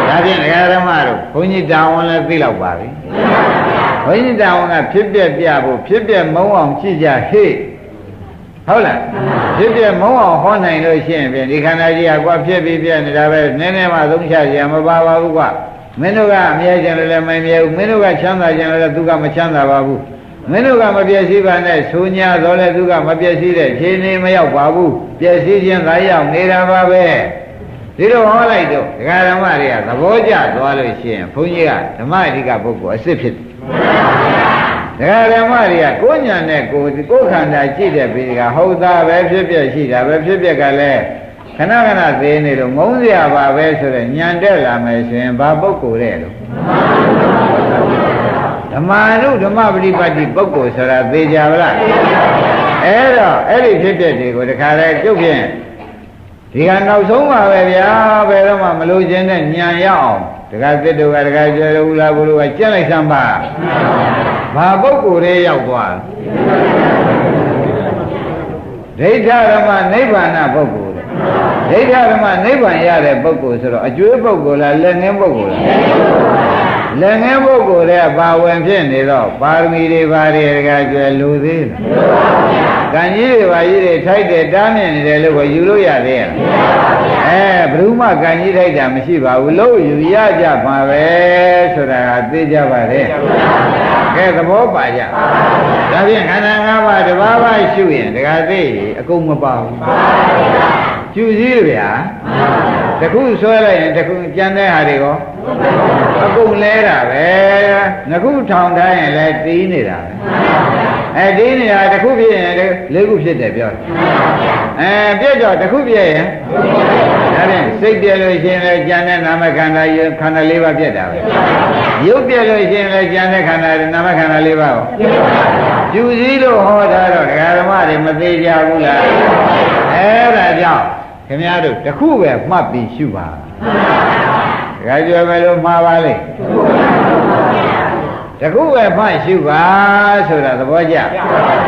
ဒါဖြင့်ဒကာဓမ္မတို့ဘုန်းကြီးတောင်းလည်းသိလောက်ပါပြီဘုန်းကြီးတောင်းကဖြစ်ပြပြဖို့ဖြစ်ပြမုံအောင်ကြည့်ကြဟေ့ဟုတ်လားဖြစ်ပြမုံအောင်ဟောနိုင်လို့ရှိရင်ဖြင့်ဒီခန္ဓာကြီးကကွာဖြစ်ပြီးပြနေတာပဲနည်းနည်းမှသုံးချရမပါပါဘူးကွာမင်းတို့ကအမြဲတမ်းလည်းမမြဲဘူးမင်းတို့ကချမ်းသာခြင်းလည်းသူကမချမ်းသာပါဘူးမင်းတို့ကမပြည့်စည်ပါနဲ့ဆိုညာတော့လည်းသူကမပြည့်စည်တဲ့ခြေနေမရောက်ပါဘူးပြည့်စည်ခြင်းသာရောက်နေတာပါပဲဒီလိုဟောလိုက်တော့ဒကာဓမ္မတွေကသဘောကျသွားလို့ရှိရင်ဘုန်းကြီးကဓမ္မအဓိကပုဂ္ဂိုလ်အစ်စ်ဖြစ်တယ်ဒကာဓမ္မတွေကကိုညာနဲ့ကိုခန္ဓာကြည့်တဲ့ပြီးကဟုတ်တာပဲဖြစ်ပြရှိတာပဲဖြစ်ပြကလည်းခဏခဏသေးနေလို့ငုံစရာပါပဲဆိုတော့ညံတက်လာမယ်ဆိုရင်ဘာပုဂ္ဂိုလ်တဲ့လို့ဓမ္မာနုဓမ္မပฏิပတ်တိပုဂ္ဂိုလ်ဆိုတာသိကြပါလားအဲ့တော့အဲ့ဒီဖြစ်ပြတွေကိုတခါလဲကျုပ်ဖြင့်ဒီကနောက်ဆုံးပါပဲဗျာဘယ်တော့မှမလို့ခြင်းနဲ့ညံရအောင်တခါသစ်တို့ကတခါကျွဲဦးလာဘုလိုကကြက်လိုက်စမ်းပါဘာပုဂ္ဂိုလ်တွေရောက်သွားဒိဋ္ဌဓမ္မနိဗ္ဗာန်ပုဂ္ဂိုလ်ဒိဋ္ဌဓမ္မနိဗ္ဗာန်ရတဲ့ပုဂ္ဂိုလ်ဆိုတော့အကျွေးပုဂ္ဂိုလ်လားလက်ငင်းပုဂ္ဂိုလ်လားလက်ငင်းပုဂ္ဂိုလ်တဲ့ဘာဝင်ဖြစ်နေတော့ပါရမီတွေဘာတွေတခါကျွဲလူသေးလားကံကြီးတွေဘာကြီးတွေထိုက်တယ်တားမြင်နေတယ်လို့ယူလို့ရသေးရဲ့ဘယ်သူမှကံကြီးထိုက်တာမရှိပါဘူးလို့ယူရကြပါပဲဆိုတာကသိကြပါတယ်ကဲသဘောပါကြဒါဖြင့်ခန္ဓာ၅ပါးတစ်ပါးပါးရှုရင်တခါသိအကုန်မပါဘူးကျူစည်းဗျာတခုဆွဲလိုက်ရင်တခုကြံတဲ့ဟာတွေရောအကုန်လဲတာပဲငခုထောင်ထားရင်လည်းတီးနေတာပဲတီးနေတာတခုဖြစ်ရင်လေးခုဖြစ်တယ်ပြောတယ်ပြည့်တော့တခုပြည့်ရင်ဒါဖြင့်စိတ်ပြည့်လို့ရှိရင်လည်းကြံတဲ့နာမခန္ဓာခန္ဓာ၄ပါးပြည့်တာပဲရုပ်ပြည့်လို့ရှိရင်လည်းကြံတဲ့ခန္ဓာနာမခန္ဓာ၄ပါးကိုကျူစည်းလို့ဟောတာတော့ဒကာဓမ္မတွေမသေးကြဘူးလားအဲ့ဒါကြောင့်ခ ခင်ဗျားတို့တခုပဲမှတ်ပြီးရှုပါတခါကြွယ်မယ်လို့မှားပါလေတခုပဲမှတ်ရှုပါဆိုတာသဘောကျ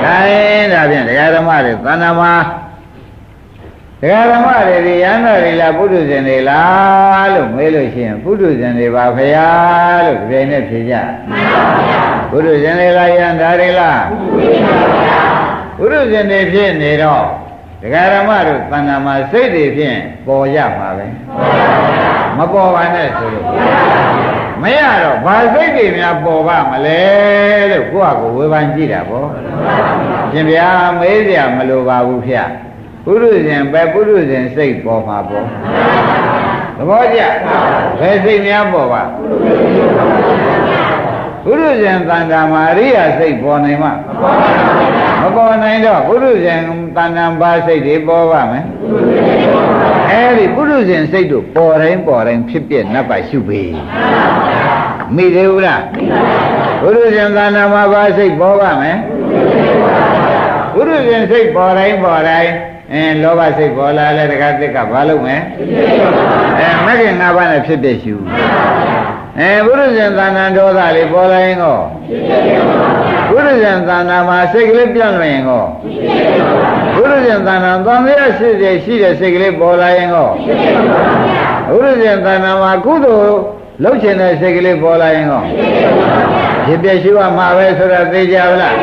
ဒါရင်ဒါဖြင့်တရားဓမ္မတွေသန္တာမှာတရားဓမ္မတွေဒီယန္တာတွေလားပုထုဇဉ်တွေလားလို့မေးလို့ရှိရင်ပုထုဇဉ်တွေပါဖရာလို့ဒီပြိုင်နဲ့ဖြေကြပုထုဇဉ်တွေလားယန္တာတွေလားပုထုဇဉ်တွေဖြစ်နေတော့တရားဓမ္မတို့သန္တာမှာစိတ်တွေဖြင့်ပေါ်ရမှာပဲမပေါ်ပါနဲ့ဆိုလို့မရတော့ဘာစိတ်တွေများပေါ်ပါမလဲလို့ကိုယ့်ဟာကိုယ်ဝေဖန်ကြည့်တာပေါ့ရှင်ဗျာမေးစရာမလိုပါဘူးဗျပုရုဇဉ်ပဲပုရုဇဉ်စိတ်ပေါ်မှာပေါ့သဘောကျဘယ်စိတ်များပေါ်ပါပုရုဇဉ်တန်တာမှာအရိယာစိတ်ပေါ်နိုင်မှာမပေါ်နိုင်တော့ပုရုဇဉ်တန်တံဘာစိတ်တွေပေါ်ပါမယ်အဲဒီပုရုဇဉ်စိတ်တို့ပေါ်တိုင်းဖြစ်ပြနတ်ပါရှုပေမိသေးဘူးလားပုရုဇဉ်တန်တံမှာဘာစိတ်ပေါ်ပါမယ်ပုရုဇဉ်စိတ်ပေါ်တိုင်းလောဘစိတ်ပေါ်လာလဲတခါသက်ကဘာလုပ်မယ်မဂ္ဂင်၅ပါးနဲ့ဖြစ်ပြရှုပုရုဇဉ်တဏ္ဍဒေါသလေးပေါ်လာရင်ကောပုရုဇဉ်တဏ္ဍမှာစိတ်ကလေးပြန့်လွင်ရင်ကောပုရုဇဉ်တဏ္ဍသံဃာရှိတဲ့စိတ်ကလေးပေါ်လာရင်ကောပုရုဇဉ်တဏ္ဍမှာကုသိုလ်လုပ်ချင်တဲ့စိတ်ကလေးပေါ်လာရင်ကောဖြစ်ပြရှုရမှာပဲဆိုတာသိကြဘူးလား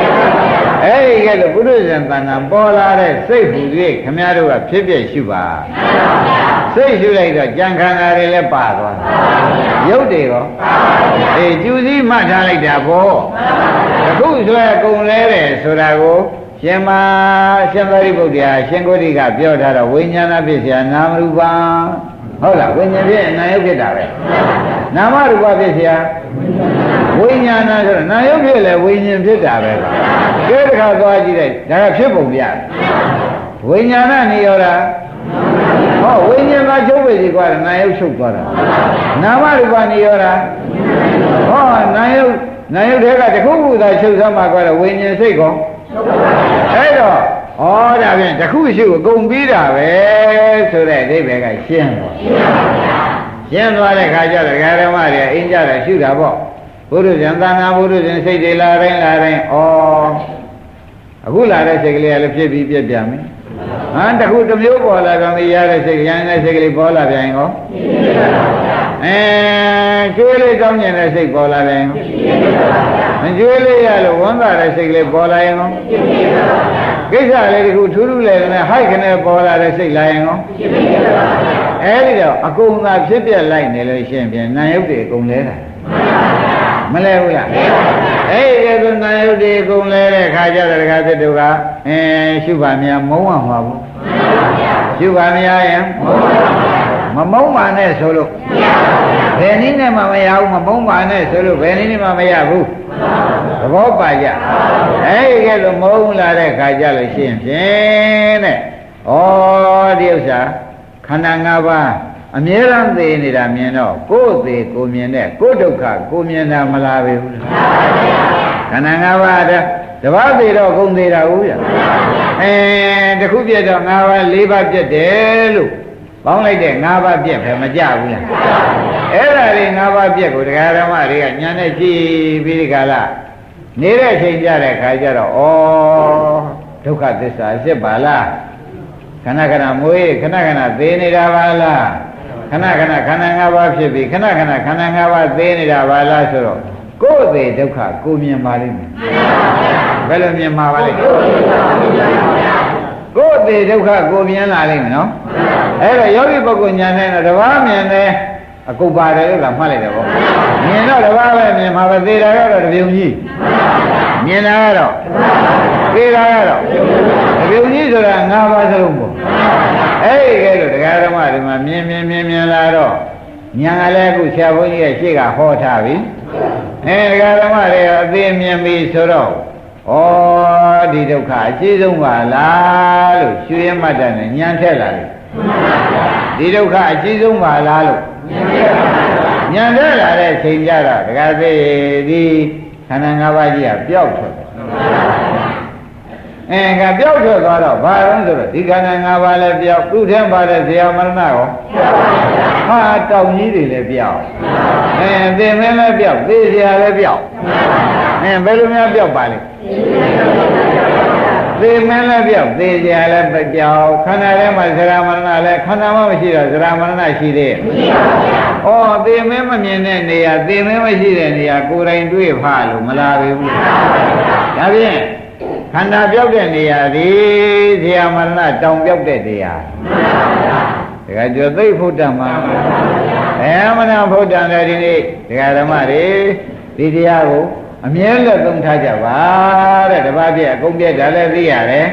အဲဒီကဲလို့ပုရုဇဉ်တဏ္ဍပေါ်လာတဲ့စိတ်ဟူ၍ခမည်းတော်ကဖြစ်ပြရှုပါစိတ်ရှုလိုက်တော့ကြံခန္ဓာတွေလည်းပါသွားတယ်ရုပ်တွေရောကျူစည်းမှတ်ထားလိုက်တာပေါ့အခုဆိုရကုံလဲတယ်ဆိုတာကိုရှင်သာရိပုတ္တရာရှင်ကိုဋ္ဌိကပြောထားတော့ဝိညာဏဖြစ်เสียနာမရူပဟုတ်လားဝိညာဉ်ဖြစ်နာယုတ်ဖြစ်တာပဲနာမရူပဖြစ်เสียဝိညာဏဆိုတော့နာယုတ်ဖြစ်လဲဝိညာဉ်ဖြစ်တာပဲကဲတခါသွားကြည့်လိုက်ဒါကဖြစ်ပုံပြဝိညာဏနိရောဓဟောဝိညာဉ်ကချုပ်ပဲစီကွာနာယုတ်ချုပ်သွားတာနာမရူပနိရောဓဟောနာယုတ်တဲကတခုခုသာချုပ်သမှာကွာဝိညာဉ်စိတ်ကောအဲ့တော့ဩဒါဖြင့်တခုရှိကိုအကုန်ပြီးတာပဲဆိုတဲ့အဓိပ္ပာယ်ကရှင်းသွားတဲ့ခါကျတော့ဓမ္မတွေအင်းကြတယ်ရှုတာပေါ့ဘုရုဇဉ်သံဃာဘုရုဇဉ်စိတ်တွေလာတိုင်းဩအခုလာတဲ့စိတ်ကလေးကလည်းဖြစ်ပြီးပြက်ပြန်ပြီတခုတစ်မျိုးပေါ်လာတော့မရတဲ့စိတ်ရန်တဲ့စိတ်ကလေးပေါ်လာပြန်ရောကျွေးလေးကောင်းကျင်တဲ့စိတ်ပေါ်လာပြန်ရောမကျွေးလေးရလို့ဝမ်းသာတဲ့စိတ်ကလေးပေါ်လာရင်ရောကိစ္စလေးတခုထူးထူးလေးနဲ့ဟိုက်ခနဲ့ပေါ်လာတဲ့စိတ်လာရင်ရောအဲဒီတော့အကုန်သာဖြစ်ပြလိုက်နေလို့ရှိရင်ဖြင့်နာယုတ်တွေအကုန်လဲတာမလဲဘူးလားအဲ့ဒီကနာယုတ်တွေအကုန်လဲတဲ့ခါကျတော့တခါသစ်တို့ကရှုပါများမုံဝမှာဘူးရှုပါများရင်မမုံပါနဲ့ဆိုလို့ဘယ်နည်းနဲ့မှမရဘူးမမုံပါနဲ့ဆိုလို့ဘယ်နည်းနဲ့မှမရဘူးသဘောပါကြအဲ့ဒီကဲလို့မုံလာတဲ့ခါကျလို့ရှိရင်ဖြင့်တဲ့ဒီဥစ္စာခန္ဓာ၅ပါးအမြဲတမ်းသိနေတာမြင်တော့ကိုယ်သိကိုမြင်တဲ့ကိုယ်ဒုက္ခကိုမြင်တာမလားပဲဘူးခန္ဓာ၅ပါးတပါးသိတော့ကုန်သေးတာဟုတ်ရတခုပြတ်တော့၅ပါး၄ပါးပြတ်တယ်လို့ပေါင်းလိုက်တဲ့၅ပါးပြတ်ပဲမကြဘူးလားအဲ့ဒါလေး၅ပါးပြတ်ကိုတရားဓမ္မတွေကညာနဲ့ကြည့်ပြီးဒီကလာနေတဲ့ချိန်ကြတဲ့ခါကျတော့ဒုက္ခသစ္စာဖြစ်ပါလားခဏခဏမွေးခဏခဏသေနေတာပါလားခဏခဏခန္ဓာ၅ပါးဖြစ်ပြီးခဏခဏခန္ဓာ၅ပါးသေနေတာပါလားဆိုတော့ကိုယ်သေးဒုက္ခကိုမြင်ပါလိမ့်မယ်ဘယ်လိုမြင်မှာပါလဲကိုယ်သေးဒုက္ခကိုမြင်လာလိမ့်မယ်နော်အဲ့တော့ယောဂီပုဂ္ဂိုလ်ညာနဲ့တော့တဘာမြင်တယ်အကုပါတယ်လို့ကမှတ်လိုက်တယ်ဗောမြင်တော့တဘာပဲမြင်မှာပဲသေတာကတော့တပြုံကြီးမြင်တာကတော့သေတာကတော့တပြုံကြီးဆိုတာ၅ပါးစလုံးပေါ့အဲ့ဒီကဲလို့တရားဓမ္မတွေမှာမြင်လာတော့ညာကလည်းအခုဆရာဘုန်းကြီးရဲ့ရှေ့ကဟောထားပြီတရားဓမ္မတွေအသေးမြင်ပြီဆိုတော့ဒီဒုက္ခအကြီးဆုံးပါလားလို့ရှုရမှတ်တယ်နဲ့ညာထက်လာတယ်ဒီဒုက္ခအကြီးဆုံးပါလားလို့ညာထက်လာတဲ့ချိန်ကြတော့တရားသေးဒီခန္ဓာ၅ပါးကြီးကပျောက်ထွက်တယ် ကပြောက်ထွက်သွားတော့ဘာလို့ဆိုတော့ဒီခန္ဓာ၅ပါးလည်းပြောက်သူ့ထဲပါတဲ့ဇေယမရဏရောဟာတောင်ကြီးတွေလည်းပြောက်သင်မင်းလည်းပြောက်သေဇေယလည်းပြောက်ဘယ်လိုများပြောက်ပါလဲသေမင်းလည်းပြောက်သေဇေယလည်းပြောက်ခန္ဓာထဲမှာဇရာမရဏလည်းခန္ဓာမှမရှိတော့ဇရာမရဏရှိသေးမရှိပါဘူးသေမင်းမမြင်တဲ့နေရာသေမင်းမရှိတဲ့နေရာကိုယ်တိုင်တွေ့ဖလို့မလာဘူးဒါဖြင့်ခန္ဓာပြောက်တဲ့နေရာဒီဇေယမရဏတောင်ပြောက်တဲ့နေရာဒါကကျော်သိဖုဒ္ဓမှာမနာဖုဒ္ဓံလည်းဒီနေ့ဒကာဓမ္မတွေဒီတရားကိုအမြဲလက်သုံးထားကြပါတဲ့တပည့်ပြအကုန်ပြည့်ဒါလည်းသိရတယ်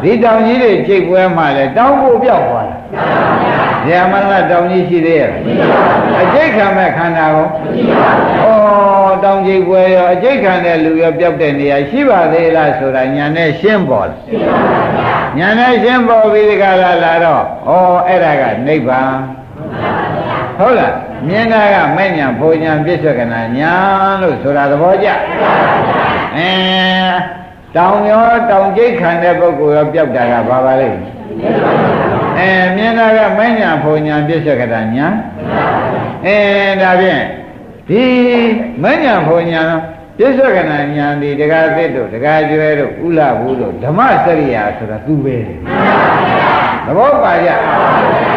ဒီတောင်ကြီးတွေချိန်ပွဲမှာလည်းတောင်ကိုပြောက်သွားတာဇေယမရဏတောင်ကြီးရှိသေးရဲ့အကျိတ်ခံမဲ့ခန္ဓာကိုတောင်ကြီးပွဲရောအကျိတ်ခံတဲ့လူရောပြောက်တဲ့နေရာရှိပါသေးလားဆိုတာညာနဲ့ရှင်းပေါ်တယ်ညာနဲ့ရှင်းပေါ်ပြီးဒီကလာတော့အဲ့ဒါကနိဗ္ဗာန်ဟုတ်လားမြင်တာကမဲ့ညာဘုံညာပြစ္ဆကနာညာလို့ဆိုတာသဘောကျတောင်ရောတောင်ကျိတ်ခံတဲ့ပုဂ္ဂိုလ်ရောပြောက်တာကဘာပါလဲမြင်တာကမဲ့ညာဘုံညာပြစ္ဆကနာညာဒါဖြင့်ဒီမဲ့ညာဘုံညာပြစ္ဆကနာညာဒီဒကာသစ်တို့ဒကာကျွဲတို့ဥလဘူးတို့ဓမ္မစရိယာဆိုတာသူပဲသဘောပါကြ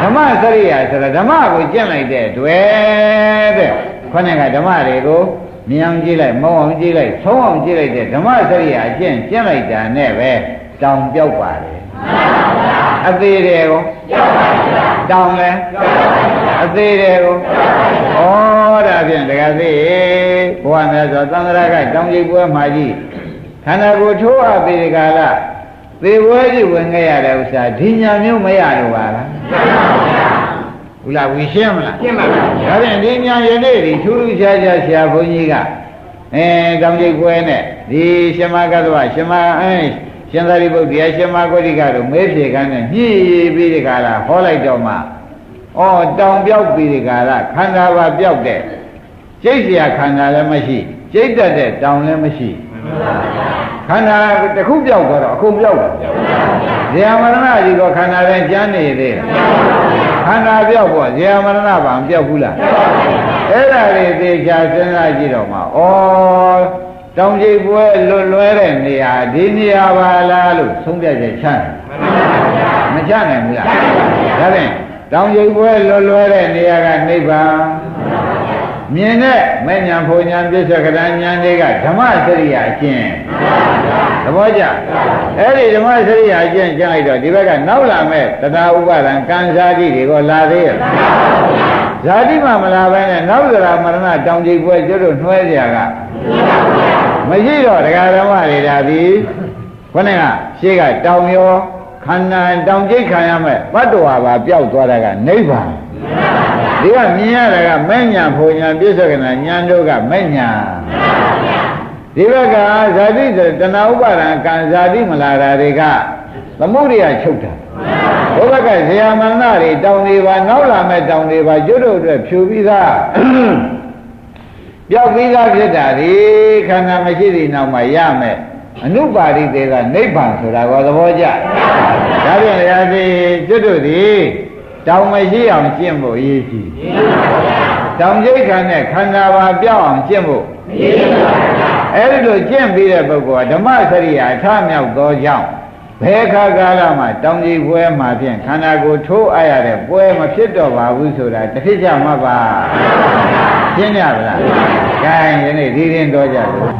ဓမ္မစရိယာဆိုတာဓမ္မကိုကျင့်လိုက်တဲ့တွေ့တဲ့ခொနဲ့ကဓမ္မတွေကိုမြင်အောင်ကြည့်လိုက်မုံအောင်ကြည့်လိုက်သုံးအောင်ကြည့်လိုက်တဲ့ဓမ္မစရိယာကျင့်လိုက်တာနဲ့ပဲတောင်ပြောက်ပါလေအသေးတွေကိုတောင်လဲအသေးတွေကိုဒါဖြင့်တကယ်သိဘုရားမြတ်စွာသံဃာကတောင်ကြီးပွဲမှာကြီးခန္ဓာကိုယ်ထိုးအပ်ပြီးဒီကလာသေပွဲကြီးဝင်ခဲ့ရတဲ့ဥစ္စာဒီညာမျိုးမရတော့ပါလားဟုတ်လားဝီရှင်းမလားရှင်းပါပါဒါဖြင့်ဒီညာယနေ့ဒီထူးထူးခြားခြားဆရာဘုန်းကြီးကတောင်ကြီးပွဲနဲ့ဒီရှင်မကသဝရှင်မရှင်သာရိပုတ္တရာရှင်မဂေါတိကတို့မဲဖြေကန်းနဲ့ညှိပြီးဒီကလာဟောလိုက်တော့မှတောင်ပြောက်ပြီးဒီကလာခန္ဓာပါပြောက်တဲ့ကျိတ်เสียခန္ဓာလည်းမရှိကျိတ်တတ်တဲ့တောင်လည်းမရှိခန္ဓာတစ်ခုပြောက်တော့အခုပြောက်တယ်ဇေယမရဏကြီးကခန္ဓာလည်းကျမ်းနေသေးတယ်ခန္ဓာပြောက်ပေါ့ဇေယမရဏဘာမပြောက်ဘူးလားအဲ့ဒါလေးသေချာစဉ်းစားကြည့်တော့မှတောင်ကြီးပွဲလွယ်တဲ့နေရာဒီနေရာပါလားလို့ဆုံးဖြတ်ချက်ချမ်းမချနိုင်ဘူးလားဒါဖြင့်တောင်ကြီးပွဲလွယ်တဲ့နေရာကနိဗ္ဗာန်မြင်တဲ့မဲ့ညာဘုံညာပြစ္ဆကရညာတွေကဓမ္မစရိယာအကျင့်သဘောကျအဲ့ဒီဓမ္မစရိယာအကျင့်ကျင့်လိုက်တော့ဒီဘက်ကနောက်လာမဲ့တဏှာဥပါဒံကံဇာတိတွေကိုလာသေးရဲ့ဇာတိမှမလာဘဲနဲ့နောက်ဇရာမရဏတောင်ကြီးပွဲကျွတ်တို့နှွဲကြကမရှိတော့တရားဓမ္မတွေဒါပြီးခொနဲ့ကရှေ့ကတောင်ရောခန္ဓာတောင်ကျိတ်ခံရမဲ့ဘတ်တော်ဟာပျောက်သွားတာကနိဗ္ဗာန်ဒီကမြင်ရတာကမဲ့ညာဘုံညာပြစ္ဆကနာညာတို့ကမဲ့ညာဒီဘက်ကဇာတိဆိုတဏှာဥပါဒံကံဇာတိမလာတာတွေကသမုဒိယချုပ်တာဘုဘကဇေယမန္တတွေတောင်တွေပါနောက်လာမဲ့တောင်တွေပါကျွတ်တို့အတွက်ဖြူပြီးသားပျောက်ပြီးသားဖြစ်တာဒီခန္ဓာမရှိသည့်နောက်မှာရမယ်အနုပါရိသေကနိဗ္ဗာန်ဆိုတာကိုသဘောကျဒါဖြင့်ရာဇီကျွတ်တို့သည်တောင်မရှိအောင်ကျင့်ဖို့အရေးကြီးတောင်ကျိတ်ခံတဲ့ခန္ဓာပါပြောက်အောင်ကျင့်ဖို့အဲ့ဒီလိုကျင့်ပြီးတဲ့ပုဂ္ဂိုလ်ကဓမ္မစရိယာအထမြောက်သောကြောင့်ဘယ်ခါကာလမှာတောင်ကြီးပွဲမှာဖြင့်ခန္ဓာကိုယ်ထိုးအပ်ရတဲ့ပွဲမဖြစ်တော့ပါဘူးဆိုတာတစ်ဖြစ်ကြမှာပါရှင်းကြပါလား။ဒါယနေ့ဒီရင်တော်ကြလို့